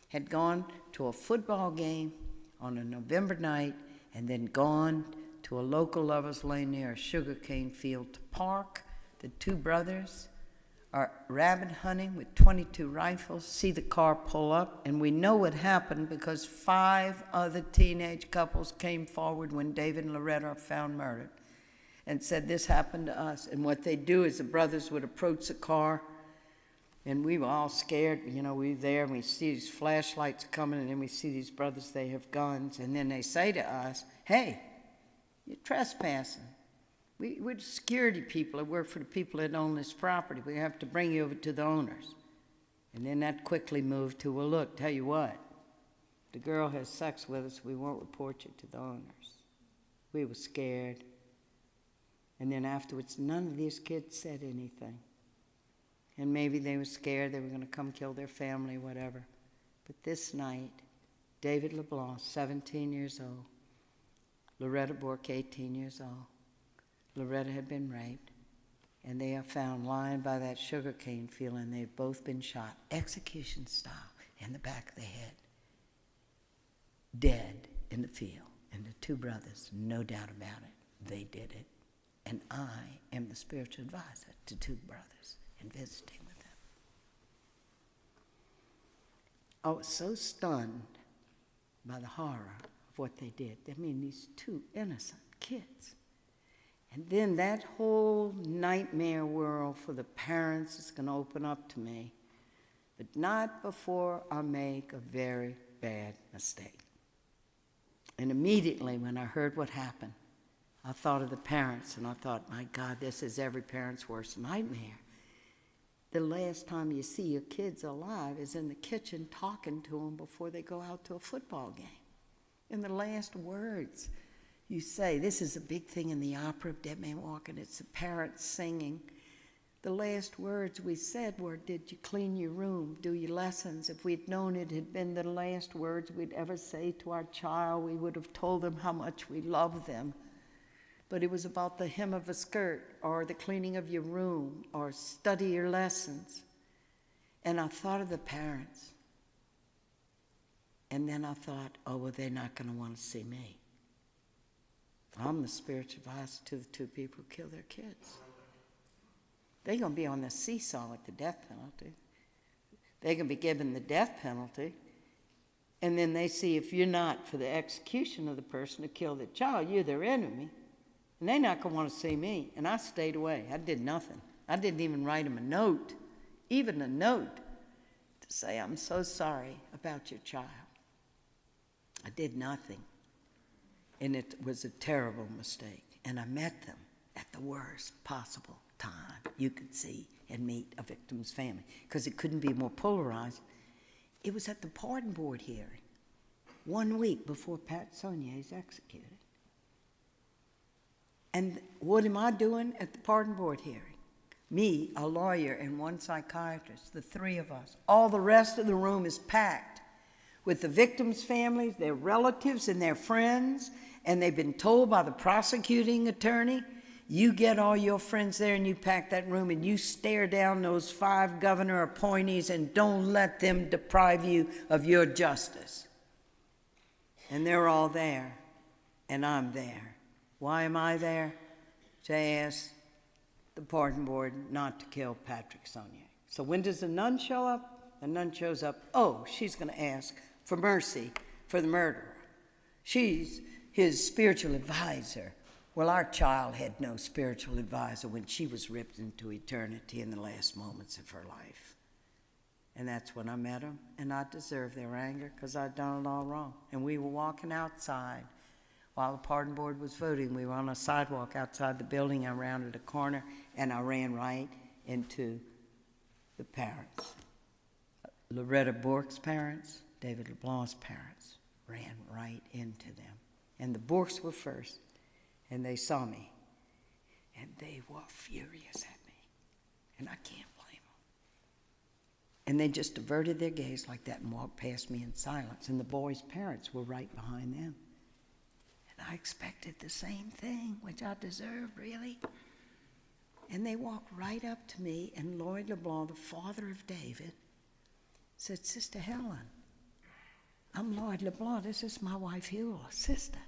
had gone to a football game on a November night and then gone to a local lover's lane near a sugarcane field to park. The 2 brothers are rabbit hunting with 22 rifles, see the car pull up, and we know what happened because 5 other teenage couples came forward when David and Loretta are found murdered and said, this happened to us. And what they do is the brothers would approach the car, and we were all scared. We were there, and we see these flashlights coming, and then we see these brothers, they have guns, and then they say to us, hey, you're trespassing. We're security people that work for the people that own this property. We have to bring you over to the owners. And then that quickly moved to, well, look, tell you what, the girl has sex with us, we won't report you to the owners. We were scared. And then afterwards, none of these kids said anything. And maybe they were scared they were going to come kill their family, whatever. But this night, David LeBlanc, 17 years old, Loretta Bourque, 18 years old, Loretta had been raped, and they are found lying by that sugarcane field, and they've both been shot, execution style, in the back of the head, dead in the field. And the 2 brothers, no doubt about it, they did it. And I am the spiritual advisor to 2 brothers and visiting with them. I was so stunned by the horror of what they did. I mean, these 2 innocent kids. And then that whole nightmare world for the parents is going to open up to me, but not before I make a very bad mistake. And immediately when I heard what happened, I thought of the parents, and I thought, my God, this is every parent's worst nightmare. The last time you see your kids alive is in the kitchen talking to them before they go out to a football game. And the last words you say, this is a big thing in the opera of Dead Man Walking, it's the parents singing. The last words we said were, did you clean your room, do your lessons? If we'd known it had been the last words we'd ever say to our child, we would have told them how much we love them. But it was about the hem of a skirt or the cleaning of your room or study your lessons. And I thought of the parents. And then I thought, oh, well, they're not going to want to see me. I'm the spiritual advisor to the two people who killed their kids. They're going to be on the seesaw with the death penalty. They're going to be given the death penalty. And then they see if you're not for the execution of the person who killed the child, you're their enemy. And they're not going to want to see me. And I stayed away. I did nothing. I didn't even write them a note, even a note, to say, I'm so sorry about your child. I did nothing. And it was a terrible mistake. And I met them at the worst possible time you could see and meet a victim's family, because it couldn't be more polarized. It was at the pardon board hearing, 1 week before Pat Saunier is executed. And what am I doing at the pardon board hearing? Me, a lawyer, and one psychiatrist, the three of us. All the rest of the room is packed with the victims' families, their relatives, and their friends, and they've been told by the prosecuting attorney, you get all your friends there and you pack that room and you stare down those 5 governor appointees and don't let them deprive you of your justice. And they're all there, and I'm there. Why am I there? To ask the pardon board not to kill Patrick Saunier. So when does the nun show up? The nun shows up, oh, she's going to ask for mercy for the murderer. She's his spiritual advisor. Well, our child had no spiritual advisor when she was ripped into eternity in the last moments of her life. And that's when I met them, and I deserved their anger because I'd done it all wrong. And we were walking outside while the pardon board was voting. We were on a sidewalk outside the building. I rounded a corner, and I ran right into the parents. Loretta Bourque's parents, David LeBlanc's parents, ran right into them. And the Bourques were first. And they saw me, and they were furious at me, and I can't blame them. And they just diverted their gaze like that and walked past me in silence, and the boys' parents were right behind them. And I expected the same thing, which I deserved, really. And they walked right up to me, and Lloyd LeBlanc, the father of David, said, Sister Helen, I'm Lloyd LeBlanc. This is my wife, Eula. Sister.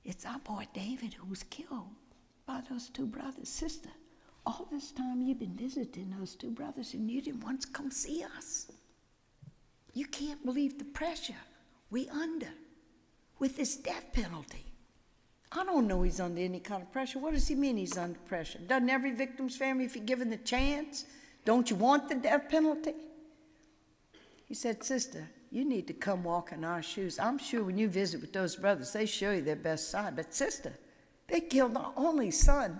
It's our boy David who was killed by those 2 brothers. Sister, all this time you've been visiting those 2 brothers and you didn't once come see us. You can't believe the pressure we under with this death penalty. I don't know he's under any kind of pressure. What does he mean he's under pressure? Doesn't every victim's family, if you're given the chance, don't you want the death penalty? He said, Sister, you need to come walk in our shoes. I'm sure when you visit with those brothers, they show you their best side. But sister, they killed our only son.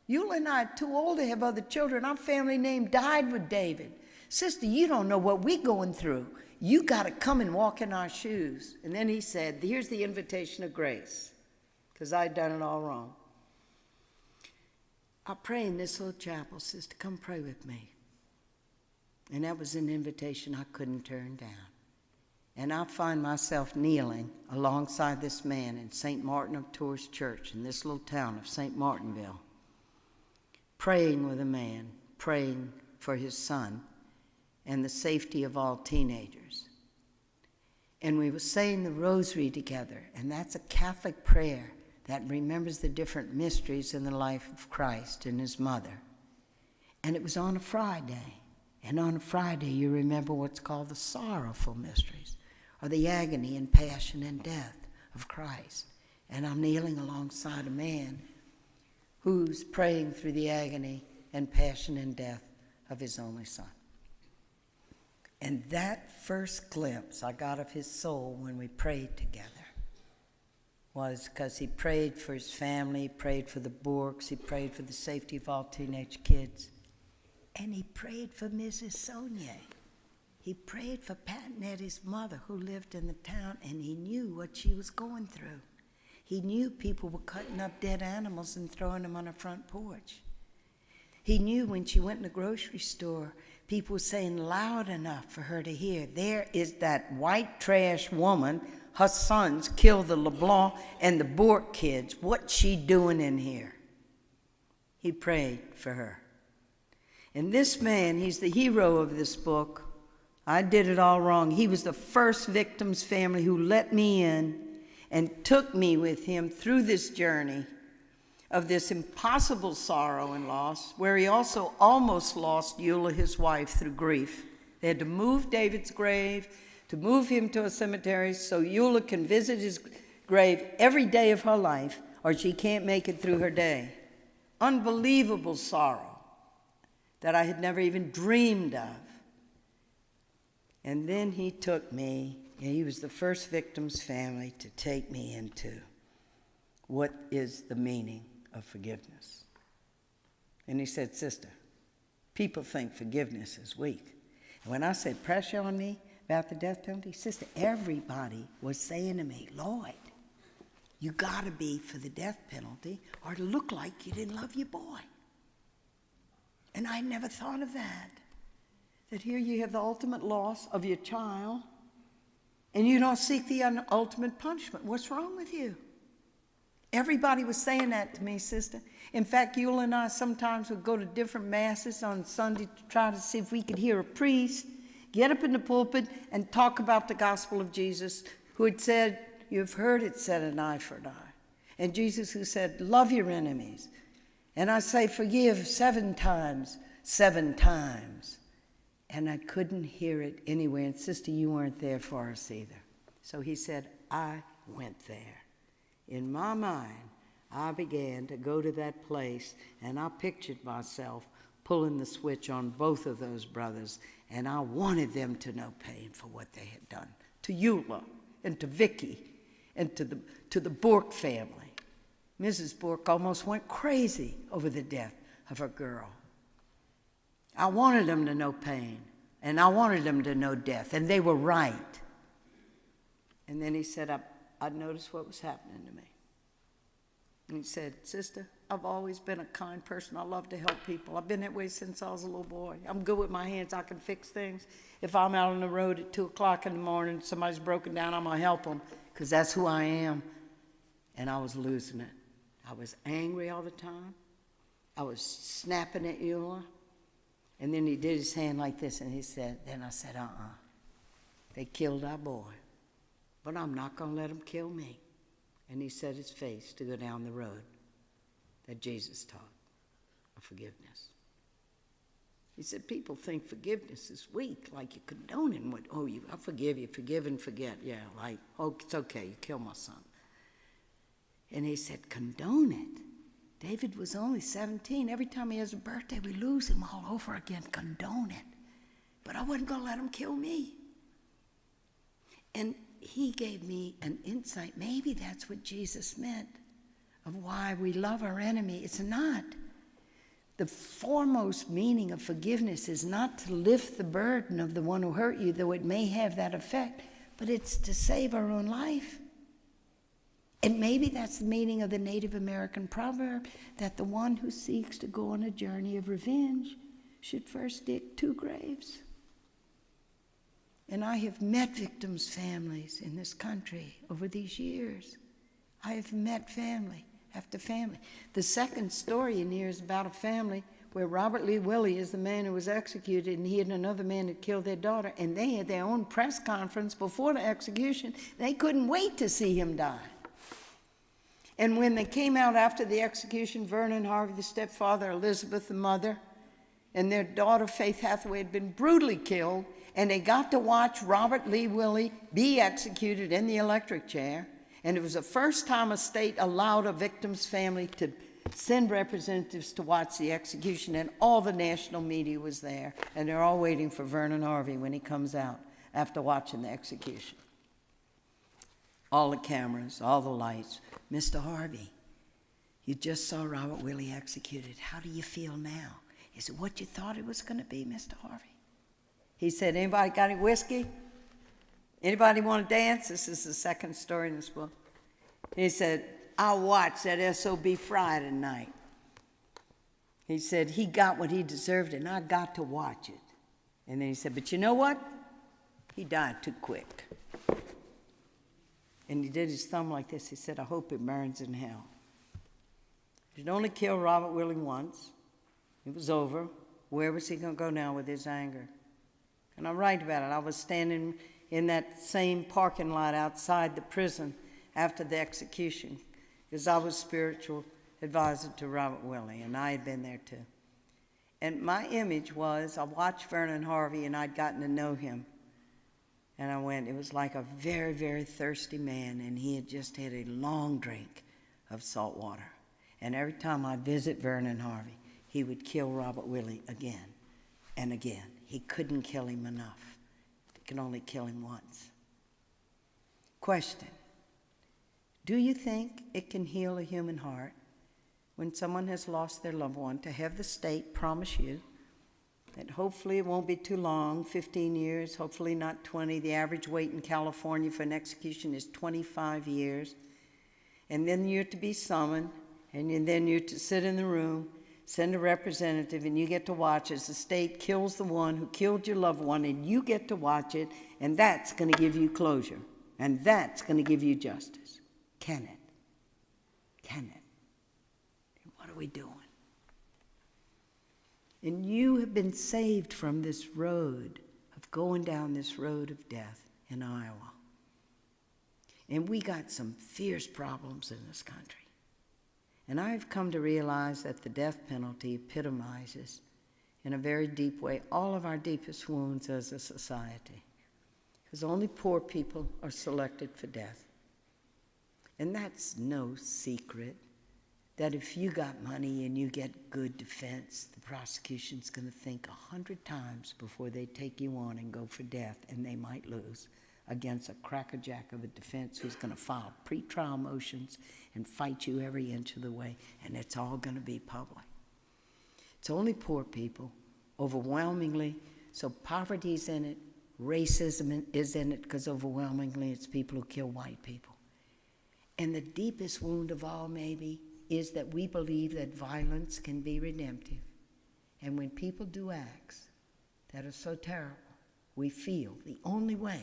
Eula and I are too old to have other children. Our family name died with David. Sister, you don't know what we're going through. You got to come and walk in our shoes. And then he said, here's the invitation of grace, because I'd done it all wrong. I pray in this little chapel, sister, come pray with me. And that was an invitation I couldn't turn down. And I find myself kneeling alongside this man in St. Martin of Tours Church in this little town of St. Martinville, praying with a man, praying for his son and the safety of all teenagers. And we were saying the rosary together, and that's a Catholic prayer that remembers the different mysteries in the life of Christ and his mother. And it was on a Friday. And on a Friday, you remember what's called the sorrowful mysteries, or the agony and passion and death of Christ. And I'm kneeling alongside a man who's praying through the agony and passion and death of his only son. And that first glimpse I got of his soul when we prayed together was because he prayed for his family, he prayed for the Bourques, he prayed for the safety of all teenage kids, and he prayed for Mrs. Sonia. He prayed for Pat and Eddie's mother who lived in the town, and he knew what she was going through. He knew people were cutting up dead animals and throwing them on her front porch. He knew when she went in the grocery store, people were saying loud enough for her to hear, there is that white trash woman, her sons killed the LeBlanc and the Bourque kids. What's she doing in here? He prayed for her. And this man, he's the hero of this book. I did it all wrong. He was the first victim's family who let me in and took me with him through this journey of this impossible sorrow and loss, where he also almost lost Eula, his wife, through grief. They had to move David's grave, to move him to a cemetery so Eula can visit his grave every day of her life, or she can't make it through her day. Unbelievable sorrow that I had never even dreamed of. And then he took me, and he was the first victim's family to take me into what is the meaning of forgiveness. And he said, sister, people think forgiveness is weak. And when I said pressure on me about the death penalty, sister, everybody was saying to me, Lloyd, you gotta be for the death penalty or it'll look like you didn't love your boy. And I never thought of that. That here you have the ultimate loss of your child and you don't seek the ultimate punishment. What's wrong with you? Everybody was saying that to me, sister. In fact, Eula and I sometimes would go to different masses on Sunday to try to see if we could hear a priest get up in the pulpit and talk about the gospel of Jesus, who had said, you've heard it said, an eye for an eye. And Jesus who said, love your enemies. And I say, forgive 7 times, 7 times. And I couldn't hear it anywhere. And sister, you weren't there for us either. So he said, I went there. In my mind, I began to go to that place, and I pictured myself pulling the switch on both of those brothers, and I wanted them to know pain for what they had done to Eula and to Vicky and to the Bourque family. Mrs. Bourque almost went crazy over the death of her girl. I wanted them to know pain, and I wanted them to know death, and they were right. And then he said, I noticed what was happening to me. And he said, sister, I've always been a kind person. I love to help people. I've been that way since I was a little boy. I'm good with my hands. I can fix things. If I'm out on the road at 2 o'clock in the morning, somebody's broken down, I'm going to help them because that's who I am. And I was losing it. I was angry all the time. I was snapping at Eula. And then he did his hand like this, and he said, then I said, they killed our boy, but I'm not going to let them kill me. And he set his face to go down the road that Jesus taught of forgiveness. He said, people think forgiveness is weak, like you're condoning what, I forgive you, forgive and forget. Yeah, like, oh, it's okay, you killed my son. And he said, condone it. David was only 17. Every time he has a birthday, we lose him all over again. Condone it. But I wasn't going to let him kill me. And he gave me an insight. Maybe that's what Jesus meant of why we love our enemy. It's not. The foremost meaning of forgiveness is not to lift the burden of the one who hurt you, though it may have that effect, but it's to save our own life. And maybe that's the meaning of the Native American proverb that the one who seeks to go on a journey of revenge should first dig 2 graves. And I have met victims' families in this country over these years. I have met family after family. The second story in here is about a family where Robert Lee Willie is the man who was executed, and he and another man had killed their daughter, and they had their own press conference before the execution. They couldn't wait to see him die. And when they came out after the execution, Vernon Harvey, the stepfather, Elizabeth, the mother, and their daughter, Faith Hathaway, had been brutally killed, and they got to watch Robert Lee Willie be executed in the electric chair. And it was the first time a state allowed a victim's family to send representatives to watch the execution, and all the national media was there, and they're all waiting for Vernon Harvey when he comes out after watching the execution. all the cameras, all the lights. Mr. Harvey, you just saw Robert Willie executed. How do you feel now? Is it what you thought it was going to be, Mr. Harvey? He said, anybody got any whiskey? Anybody want to dance? This is the second story in this book. He said, I'll watch that SOB Friday night. He said, he got what he deserved, and I got to watch it. And then he said, but you know what? He died too quick. And he did his thumb like this. He said, I hope it burns in hell. He'd only killed Robert Willie once. It was over. Where was he going to go now with his anger? And I write about it. I was standing in that same parking lot outside the prison after the execution because I was spiritual advisor to Robert Willie, and I had been there too. And my image was, I watched Vernon Harvey, and I'd gotten to know him. And I went, it was like a very, very thirsty man, and he had just had a long drink of salt water. And every time I visit Vernon Harvey, he would kill Robert Willie again and again. He couldn't kill him enough. He could only kill him once. Question: do you think it can heal a human heart when someone has lost their loved one to have the state promise you that hopefully it won't be too long, 15 years, hopefully not 20. The average wait in California for an execution is 25 years. And then you're to be summoned, and then you're to sit in the room, send a representative, and you get to watch as the state kills the one who killed your loved one, and you get to watch it, and that's going to give you closure, and that's going to give you justice. Can it? Can it? And what are we doing? And you have been saved from this road of going down this road of death in Iowa. And we got some fierce problems in this country. And I've come to realize that the death penalty epitomizes, in a very deep way, all of our deepest wounds as a society. Because only poor people are selected for death. And that's no secret, that if you got money and you get good defense, the prosecution's going to think 100 times before they take you on and go for death, and they might lose against a crackerjack of a defense who's going to file pretrial motions and fight you every inch of the way, and it's all going to be public. It's only poor people, overwhelmingly, so poverty's in it, racism is in it, because overwhelmingly it's people who kill white people. And the deepest wound of all, maybe, is that we believe that violence can be redemptive. And when people do acts that are so terrible, we feel the only way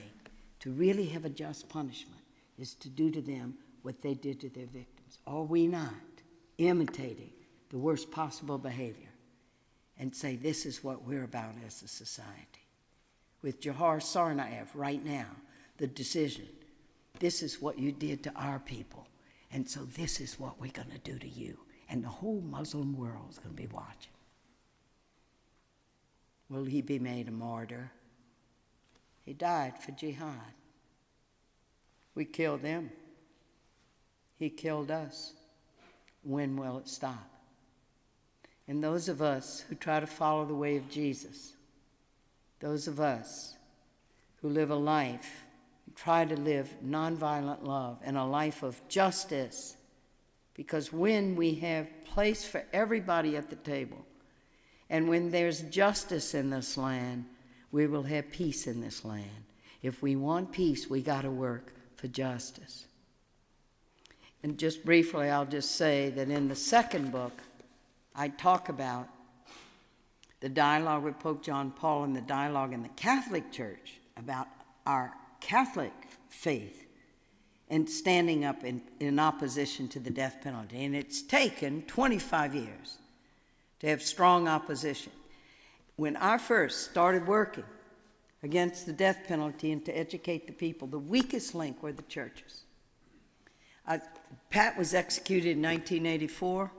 to really have a just punishment is to do to them what they did to their victims. Are we not imitating the worst possible behavior and say this is what we're about as a society? With Jahar Sarnaev right now, the decision, this is what you did to our people, and so this is what we're going to do to you. And the whole Muslim world is going to be watching. Will he be made a martyr? He died for jihad. We killed them. He killed us. When will it stop? And those of us who try to follow the way of Jesus, those of us who live a life, try to live nonviolent love and a life of justice, because when we have place for everybody at the table, and when there's justice in this land, we will have peace in this land. If we want peace, we got to work for justice. And just briefly, I'll just say that in the second book, I talk about the dialogue with Pope John Paul and the dialogue in the Catholic Church about our Catholic faith and standing up in opposition to the death penalty. And it's taken 25 years to have strong opposition. When I first started working against the death penalty and to educate the people, the weakest link were the churches. Pat was executed in 1984.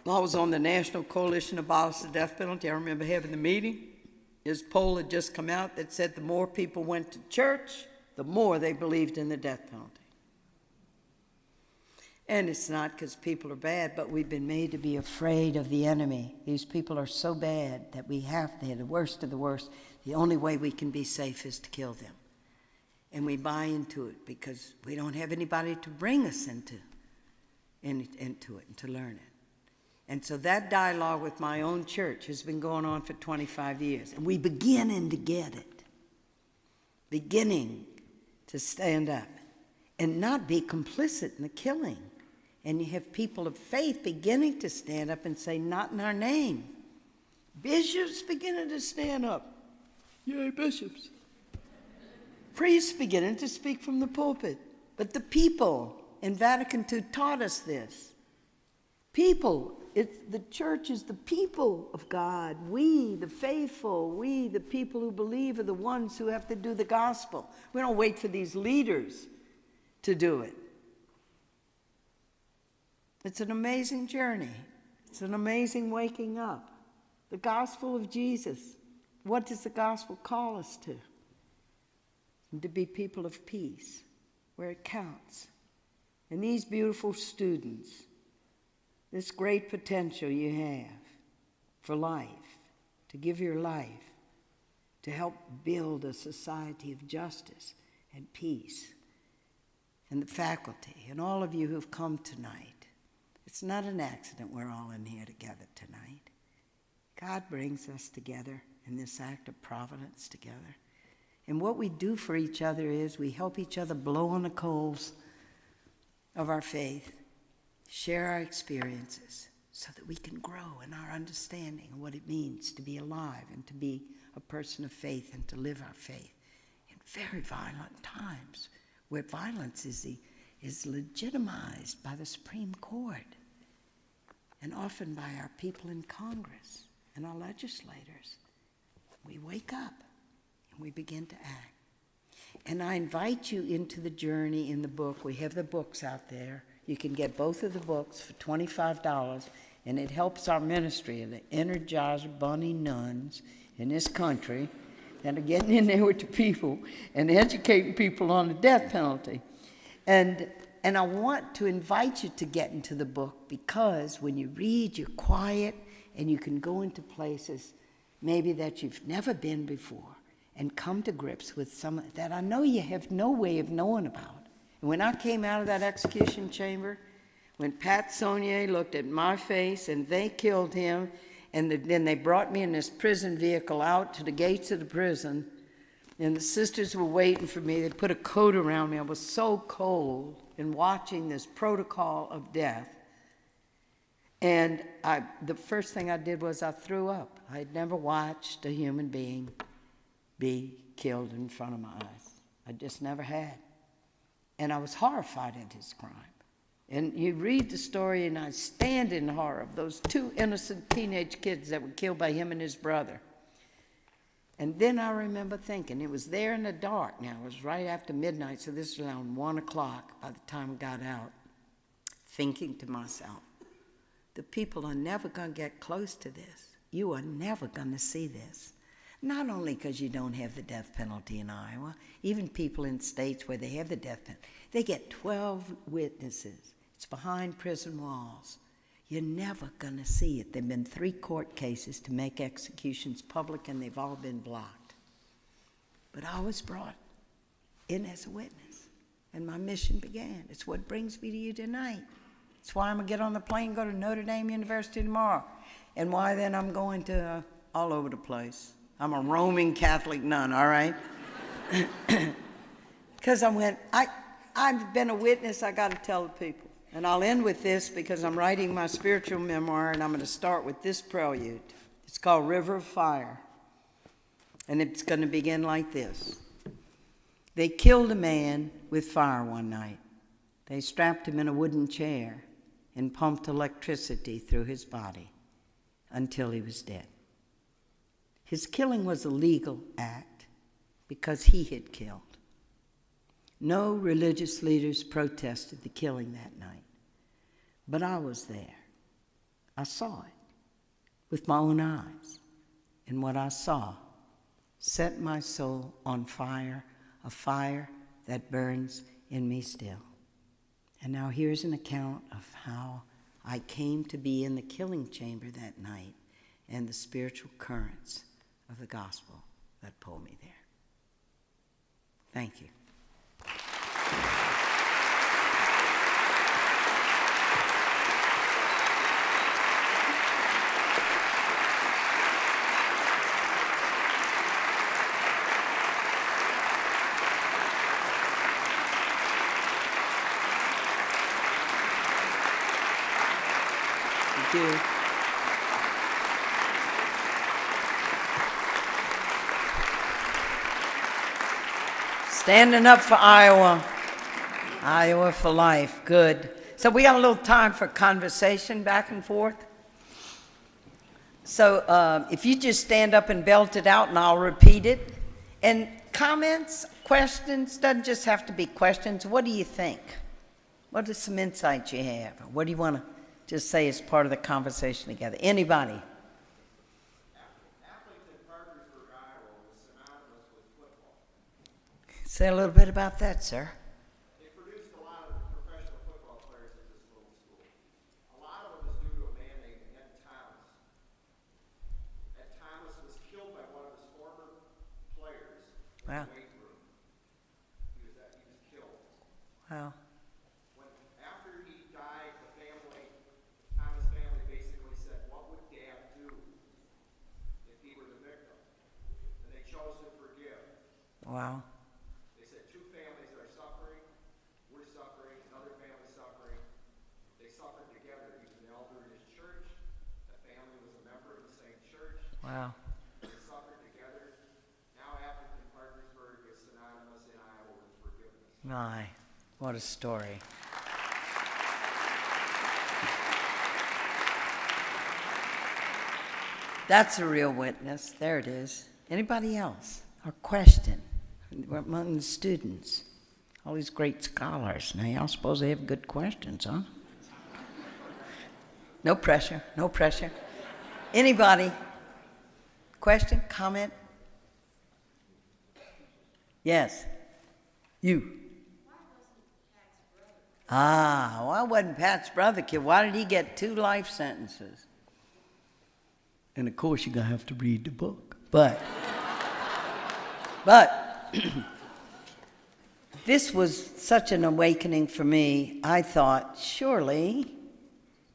I was on the National Coalition to Abolish the Death Penalty. I remember having the meeting. His poll had just come out that said the more people went to church, the more they believed in the death penalty. And it's not because people are bad, but we've been made to be afraid of the enemy. These people are so bad that they're the worst of the worst. The only way we can be safe is to kill them. and we buy into it because we don't have anybody to bring us into it and to learn it. And so that dialogue with my own church has been going on for 25 years. And we beginning to get it. Beginning to stand up and not be complicit in the killing. And you have people of faith beginning to stand up and say, not in our name. Bishops beginning to stand up. Yay, bishops. Priests beginning to speak from the pulpit. But the people in Vatican II taught us this. People, the church is the people of God. We, the faithful, we, the people who believe, are the ones who have to do the gospel. We don't wait for these leaders to do it. It's an amazing journey. It's an amazing waking up. The gospel of Jesus. What does the gospel call us to? And to be people of peace, where it counts. And these beautiful students, this great potential you have for life, to give your life, to help build a society of justice and peace. And the faculty, and all of you who've come tonight. It's not an accident we're all in here together tonight. God brings us together in this act of providence together. And what we do for each other is we help each other blow on the coals of our faith, share our experiences so that we can grow in our understanding of what it means to be alive and to be a person of faith and to live our faith in very violent times where violence is legitimized by the Supreme Court and often by our people in Congress and our legislators. We wake up and we begin to act. And I invite you into the journey in the book. We have the books out there. You can get both of the books for $25, and it helps our ministry of the Energizer Bunny nuns in this country that are getting in there with the people and educating people on the death penalty. And I want to invite you to get into the book because when you read, you're quiet and you can go into places maybe that you've never been before and come to grips with some that I know you have no way of knowing about. And when I came out of that execution chamber, when Pat Saunier looked at my face and they killed him, and then they brought me in this prison vehicle out to the gates of the prison, and the sisters were waiting for me. They put a coat around me. I was so cold in watching this protocol of death. And the first thing I did was I threw up. I had never watched a human being be killed in front of my eyes. I just never had. And I was horrified at his crime. And you read the story, and I stand in horror of those two innocent teenage kids that were killed by him and his brother. And then I remember thinking, it was there in the dark now. It was right after midnight, so this was around 1 o'clock by the time I got out, thinking to myself, the people are never going to get close to this. You are never going to see this. Not only because you don't have the death penalty in Iowa, even people in states where they have the death penalty, they get 12 witnesses. It's behind prison walls. You're never going to see it. There have been 3 court cases to make executions public, and they've all been blocked. But I was brought in as a witness, and my mission began. It's what brings me to you tonight. It's why I'm going to get on the plane and go to Notre Dame University tomorrow, and why then I'm going to all over the place. I'm a roaming Catholic nun, all right? Because I've been a witness, I got to tell the people. And I'll end with this because I'm writing my spiritual memoir, and I'm going to start with this prelude. It's called River of Fire. And it's going to begin like this. They killed a man with fire one night. They strapped him in a wooden chair and pumped electricity through his body until he was dead. His killing was a legal act because he had killed. No religious leaders protested the killing that night, but I was there. I saw it with my own eyes, and what I saw set my soul on fire, a fire that burns in me still. And now here's an account of how I came to be in the killing chamber that night and the spiritual currents of the gospel that pulled me there. Thank you. Thank you. Standing up for Iowa. Iowa for life. Good. So we got a little time for conversation back and forth. So if you just stand up and belt it out, and I'll repeat it. And comments, questions, doesn't just have to be questions. What do you think? What are some insights you have? What do you want to just say as part of the conversation together? Anybody? Say a little bit about that, sir. It produced a lot of professional football players at this little school. A lot of it was due to a man named Ed Thomas. Ed Thomas was killed by one of his former players in Wow. the weight room. He was killed. Wow. After he died, Thomas family basically said, what would Dad do if he were the victim? And they chose to forgive. Wow. Wow. They suffered together. Now Appleton Parkersburg is synonymous in Iowa with forgiveness. My, what a story. That's a real witness. There it is. Anybody else? Or question? Among the students. All these great scholars. Now, y'all suppose they have good questions, huh? No pressure. No pressure. Anybody? Question? Comment? Yes. You. Why wasn't Pat's brother killed? Why did he get 2 life sentences? And of course, you're going to have to read the book. But this was such an awakening for me. I thought, surely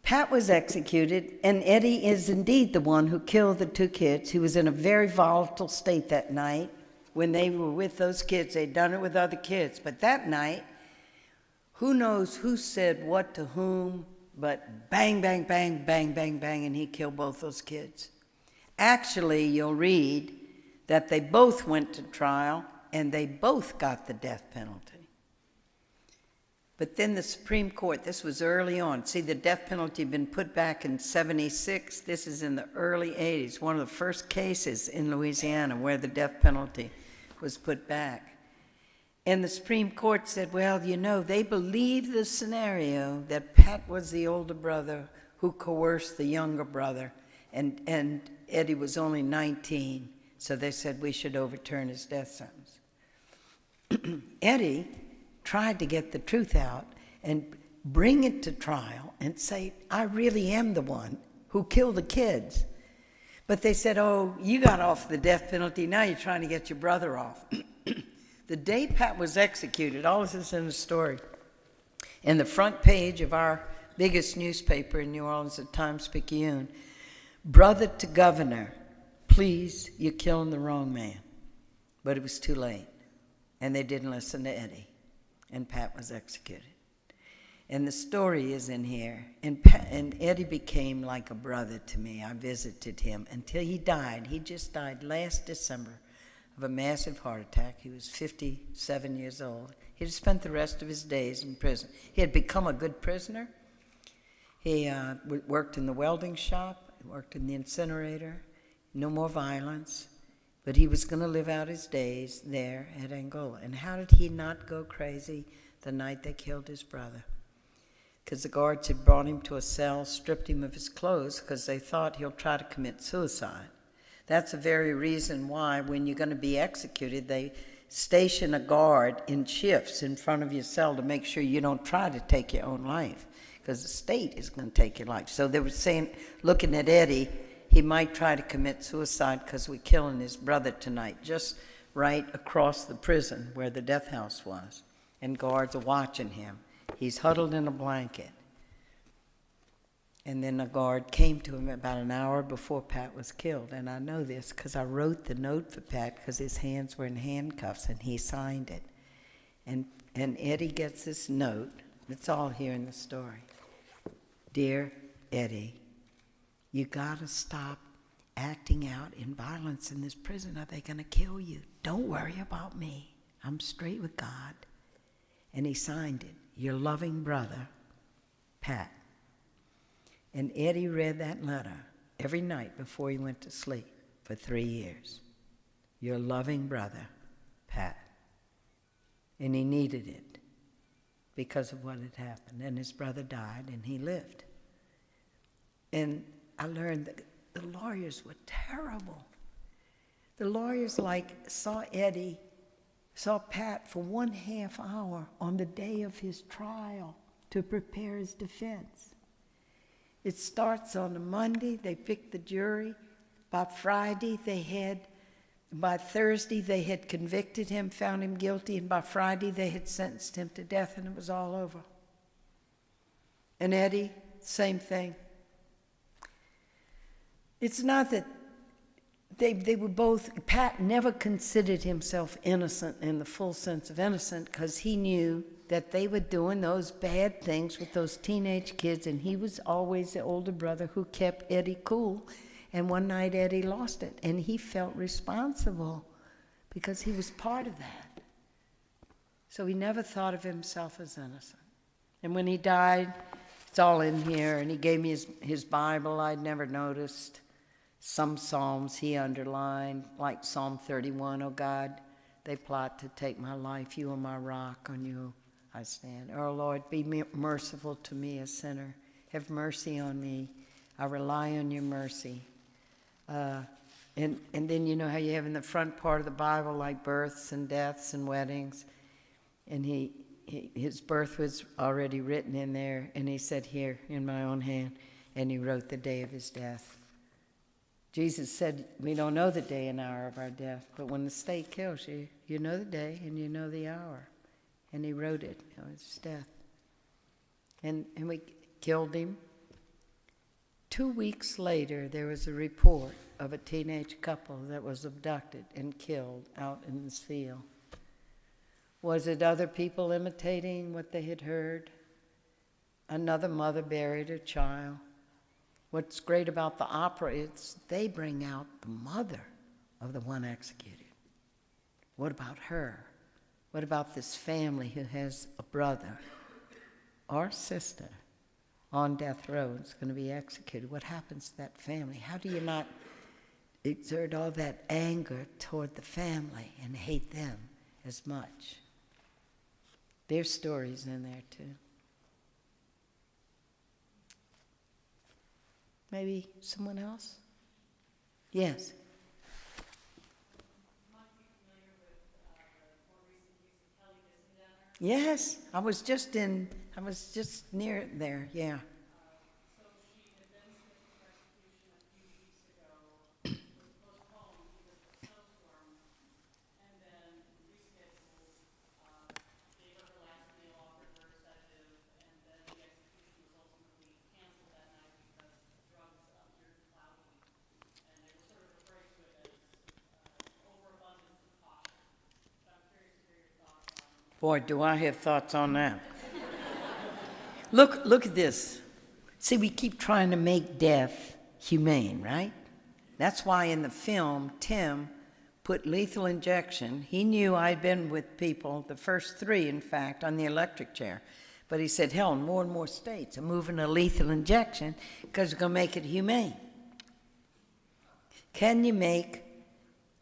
Pat was executed, and Eddie is indeed the one who killed the 2 kids. He was in a very volatile state that night when they were with those kids. They'd done it with other kids. But that night, who knows who said what to whom, but bang, bang, bang, bang, bang, bang, and he killed both those kids. Actually, you'll read that they both went to trial, and they both got the death penalty. But then the Supreme Court, this was early on. See, the death penalty had been put back in 76. This is in the early 80s, one of the first cases in Louisiana where the death penalty was put back. And the Supreme Court said, well, you know, they believe the scenario that Pat was the older brother who coerced the younger brother, and Eddie was only 19, so they said we should overturn his death sentence. Eddie tried to get the truth out and bring it to trial and say, I really am the one who killed the kids. But they said, oh, you got off the death penalty, now you're trying to get your brother off. The day Pat was executed, all this is in the story, in the front page of our biggest newspaper in New Orleans, the Times-Picayune, brother to governor, please, you're killing the wrong man. But it was too late, and they didn't listen to Eddie. And Pat was executed. And the story is in here. And Eddie became like a brother to me. I visited him until he died. He just died last December of a massive heart attack. He was 57 years old. He had spent the rest of his days in prison. He had become a good prisoner. He worked in the welding shop, worked in the incinerator, no more violence. But he was going to live out his days there at Angola. And how did he not go crazy the night they killed his brother? Because the guards had brought him to a cell, stripped him of his clothes, because they thought he'll try to commit suicide. That's the very reason why, when you're going to be executed, they station a guard in shifts in front of your cell to make sure you don't try to take your own life, because the state is going to take your life. So they were saying, looking at Eddie, he might try to commit suicide because we're killing his brother tonight, just right across the prison where the death house was. And guards are watching him. He's huddled in a blanket. And then a guard came to him about an hour before Pat was killed. And I know this because I wrote the note for Pat because his hands were in handcuffs and he signed it. And Eddie gets this note. It's all here in the story. Dear Eddie, You got to stop acting out in violence in this prison. Are they going to kill you? Don't worry about me. I'm straight with God. And he signed it. Your loving brother, Pat. And Eddie read that letter every night before he went to sleep for 3 years. Your loving brother, Pat. And he needed it because of what had happened. And his brother died and he lived. And I learned that the lawyers were terrible. The lawyers saw Pat for 1.5 hour on the day of his trial to prepare his defense. It starts on a Monday, they picked the jury. By Thursday they had convicted him, found him guilty, and by Friday they had sentenced him to death, and it was all over. And Eddie, same thing. It's not that they were both, Pat never considered himself innocent in the full sense of innocent because he knew that they were doing those bad things with those teenage kids, and he was always the older brother who kept Eddie cool. And one night Eddie lost it, and he felt responsible because he was part of that. So he never thought of himself as innocent. And when he died, it's all in here, and he gave me his Bible. I'd never noticed. Some Psalms he underlined, like Psalm 31, "Oh God, they plot to take my life. You are my rock, on you I stand. Oh Lord, be merciful to me, a sinner. Have mercy on me. I rely on your mercy." And then you know how you have in the front part of the Bible like births and deaths and weddings. And his birth was already written in there, and he said, "Here, in my own hand," and he wrote the day of his death. Jesus said, we don't know the day and hour of our death, but when the state kills you, you know the day and you know the hour. And he wrote it, his death. And we killed him. 2 weeks later, there was a report of a teenage couple that was abducted and killed out in this field. Was it other people imitating what they had heard? Another mother buried her child. What's great about the opera is they bring out the mother of the one executed. What about her? What about this family who has a brother or sister on death row is going to be executed? What happens to that family? How do you not exert all that anger toward the family and hate them as much? There's stories in there too. Maybe someone else? Yes. Yes, I was just near there, yeah. So she had been subject to prosecution a few weeks ago, was postponed because of a snowstorm, and then rescheduled, gave her her last meal, offered her a sedative, and then the execution was ultimately canceled that night because the drugs appeared cloudy, and they were sort of referring to it as overabundance of caution. But I'm curious to hear your thoughts on it. Boy, do I have thoughts on that. Look at this. See, we keep trying to make death humane, right? That's why in the film, Tim put lethal injection. He knew I'd been with people, the first 3, in fact, on the electric chair. But he said, Helen, more and more states are moving to lethal injection because we're going to make it humane. Can you make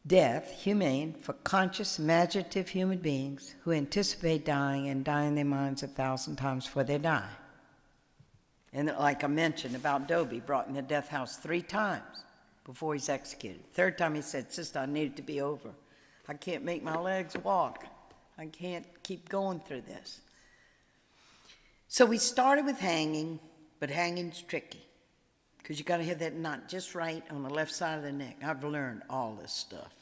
death humane for conscious, imaginative human beings who anticipate dying and die in their minds 1,000 times before they die? And like I mentioned about Dobie, brought in the death house 3 times before he's executed. 3rd time he said, "Sister, I need it to be over. I can't make my legs walk. I can't keep going through this." So we started with hanging, but hanging's tricky because you got to have that knot just right on the left side of the neck. I've learned all this stuff.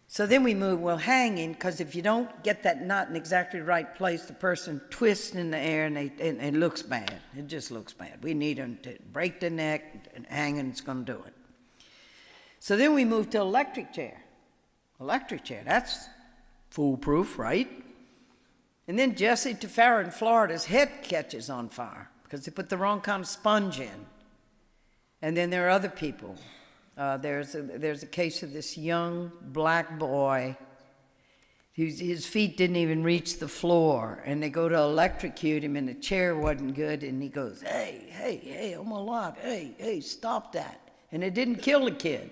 So then we moved, well, hanging, because if you don't get that knot in exactly the right place, the person twists in the air and it looks bad. It just looks bad. We need them to break the neck, and hanging's going to do it. So then we moved to electric chair. Electric chair, that's foolproof, right? And then Jesse Tafara in Florida's head catches on fire because they put the wrong kind of sponge in. And then there are other people. There's a case of this young black boy. His feet didn't even reach the floor, and they go to electrocute him, and the chair wasn't good, and he goes, hey, I'm alive, hey, stop that. And it didn't kill the kid.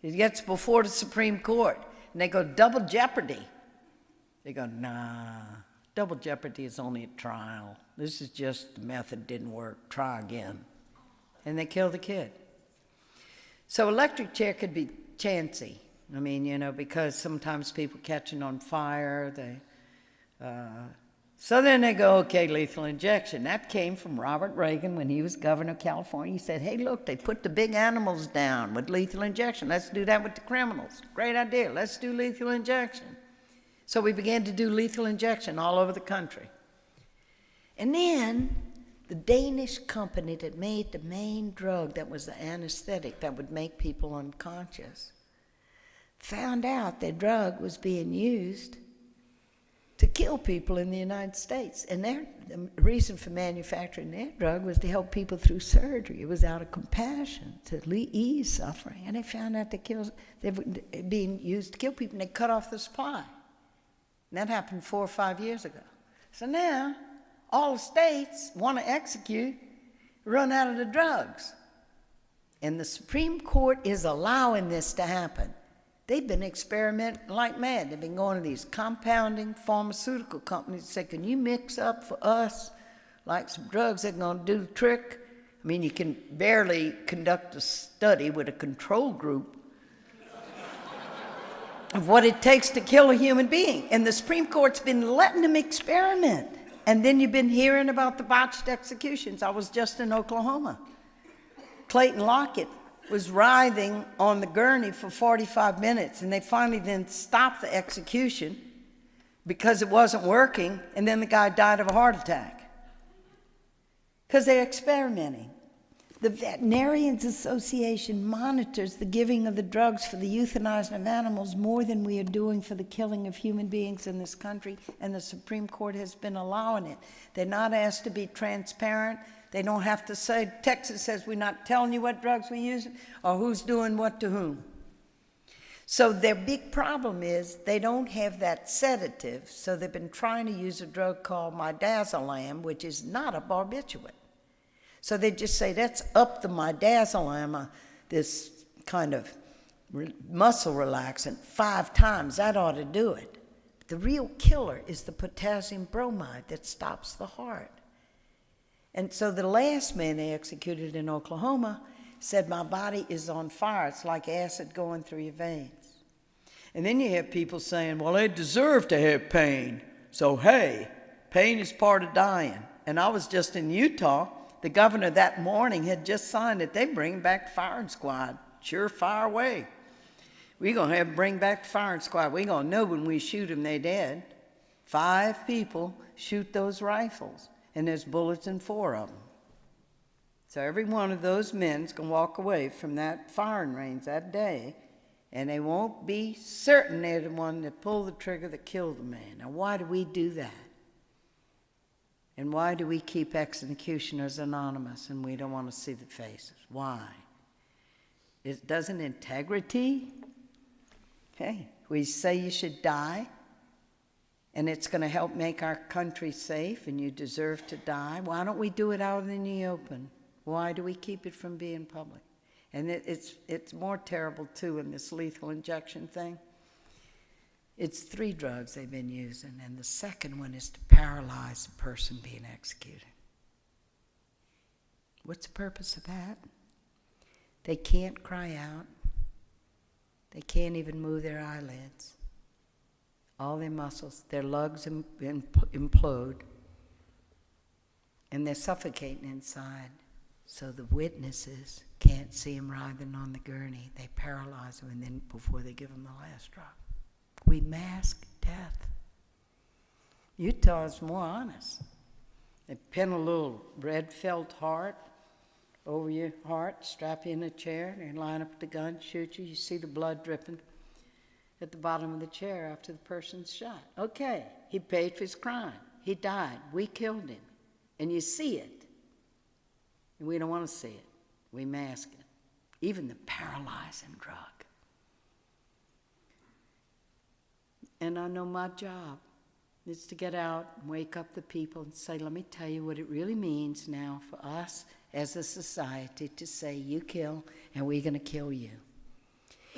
It gets before the Supreme Court, and they go, double jeopardy. They go, nah, double jeopardy is only a trial. This is just the method didn't work, try again. And they kill the kid. So electric chair could be chancy. I mean, you know, because sometimes people catching on fire, so then they go, okay, lethal injection. That came from Robert Reagan when he was governor of California. He said, hey, look, they put the big animals down with lethal injection. Let's do that with the criminals. Great idea. Let's do lethal injection. So we began to do lethal injection all over the country. And then the Danish company that made the main drug that was the anesthetic that would make people unconscious found out their drug was being used to kill people in the United States. And the reason for manufacturing their drug was to help people through surgery. It was out of compassion to ease suffering. And they found out they were being used to kill people, and they cut off the supply. And that happened 4 or 5 years ago. So now all the states want to execute, run out of the drugs. And the Supreme Court is allowing this to happen. They've been experimenting like mad. They've been going to these compounding pharmaceutical companies and say, can you mix up for us like some drugs that are going to do the trick? I mean, you can barely conduct a study with a control group of what it takes to kill a human being. And the Supreme Court's been letting them experiment. And then you've been hearing about the botched executions. I was just in Oklahoma. Clayton Lockett was writhing on the gurney for 45 minutes, and they finally then stopped the execution because it wasn't working, and then the guy died of a heart attack. Because they're experimenting. The Veterinarians Association monitors the giving of the drugs for the euthanizing of animals more than we are doing for the killing of human beings in this country, and the Supreme Court has been allowing it. They're not asked to be transparent. They don't have to say, Texas says we're not telling you what drugs we're using or who's doing what to whom. So their big problem is they don't have that sedative, so they've been trying to use a drug called midazolam, which is not a barbiturate. So they just say, let's up the midazolam, this kind of muscle relaxant, 5 times. That ought to do it. The real killer is the potassium bromide that stops the heart. And so the last man they executed in Oklahoma said, my body is on fire. It's like acid going through your veins. And then you have people saying, well, they deserve to have pain. So, hey, pain is part of dying. And I was just in Utah. The governor that morning had just signed that they bring back firing squad. Sure, fire away. We're going to bring back the firing squad. We're going to know when we shoot them they're dead. 5 people shoot those rifles. And there's bullets in 4 of them. So every one of those men's going to walk away from that firing range that day, and they won't be certain they're the one that pulled the trigger that killed the man. Now, why do we do that? And why do we keep executioners anonymous and we don't want to see the faces? Why? Doesn't integrity, okay, we say you should die, and it's going to help make our country safe, and you deserve to die. Why don't we do it out in the open? Why do we keep it from being public? And it's more terrible, too, in this lethal injection thing. It's 3 drugs they've been using, and the second one is to paralyze the person being executed. What's the purpose of that? They can't cry out. They can't even move their eyelids. All their muscles, their lungs implode, and they're suffocating inside. So the witnesses can't see them writhing on the gurney. They paralyze them, and then before they give them the last drop. We mask death. Utah is more honest. They pin a little red felt heart over your heart, strap you in a chair, and line up the gun, shoot you. You see the blood dripping at the bottom of the chair after the person's shot. Okay, he paid for his crime. He died. We killed him. And you see it. And we don't want to see it. We mask it. Even the paralyzing drug. And I know my job is to get out and wake up the people and say, let me tell you what it really means now for us as a society to say, you kill and we're going to kill you.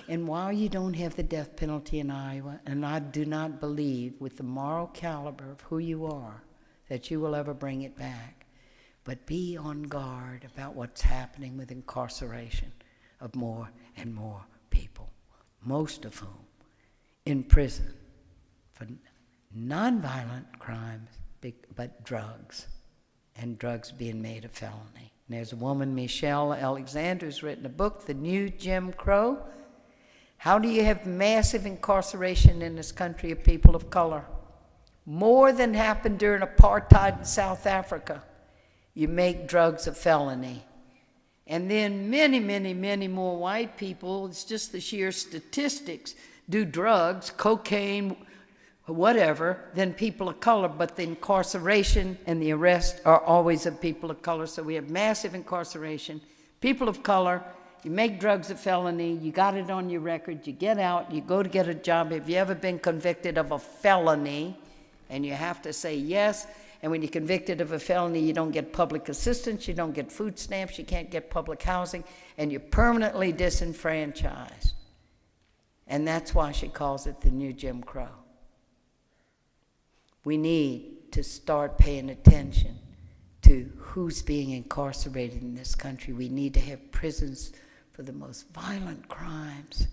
And while you don't have the death penalty in Iowa, and I do not believe with the moral caliber of who you are that you will ever bring it back, but be on guard about what's happening with incarceration of more and more people, most of whom in prison for nonviolent crimes, but drugs, and drugs being made a felony. And there's a woman, Michelle Alexander, who's written a book, The New Jim Crow. How do you have massive incarceration in this country of people of color? More than happened during apartheid in South Africa. You make drugs a felony. And then many, many, many more white people, it's just the sheer statistics, do drugs, cocaine, whatever, than people of color, but the incarceration and the arrest are always of people of color. So we have massive incarceration. People of color, you make drugs a felony, you got it on your record, you get out, you go to get a job. Have you ever been convicted of a felony? And you have to say yes. And when you're convicted of a felony, you don't get public assistance, you don't get food stamps, you can't get public housing, and you're permanently disenfranchised. And that's why she calls it the new Jim Crow. We need to start paying attention to who's being incarcerated in this country. We need to have prisons for the most violent crimes,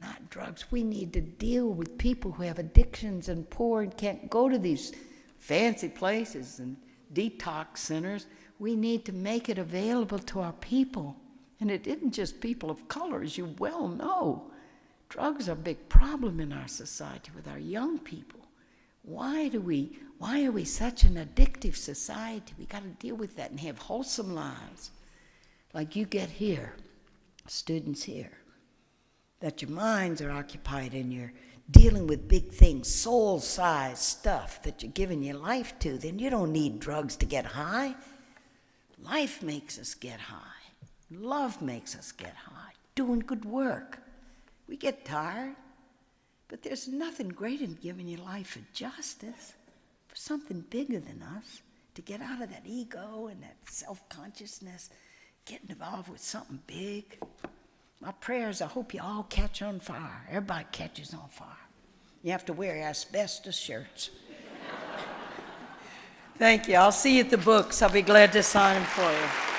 not drugs. We need to deal with people who have addictions and poor and can't go to these fancy places and detox centers. We need to make it available to our people. And it isn't just people of color, as you well know. Drugs are a big problem in our society with our young people. Why are we such an addictive society? We got to deal with that and have wholesome lives. Like you get here, students here, that your minds are occupied and you're dealing with big things, soul-sized stuff that you're giving your life to, then you don't need drugs to get high. Life makes us get high. Love makes us get high. Doing good work. We get tired. But there's nothing greater than giving your life for justice, for something bigger than us, to get out of that ego and that self-consciousness, get involved with something big. My prayers, I hope you all catch on fire. Everybody catches on fire. You have to wear asbestos shirts. Thank you. I'll see you at the books. I'll be glad to sign them for you.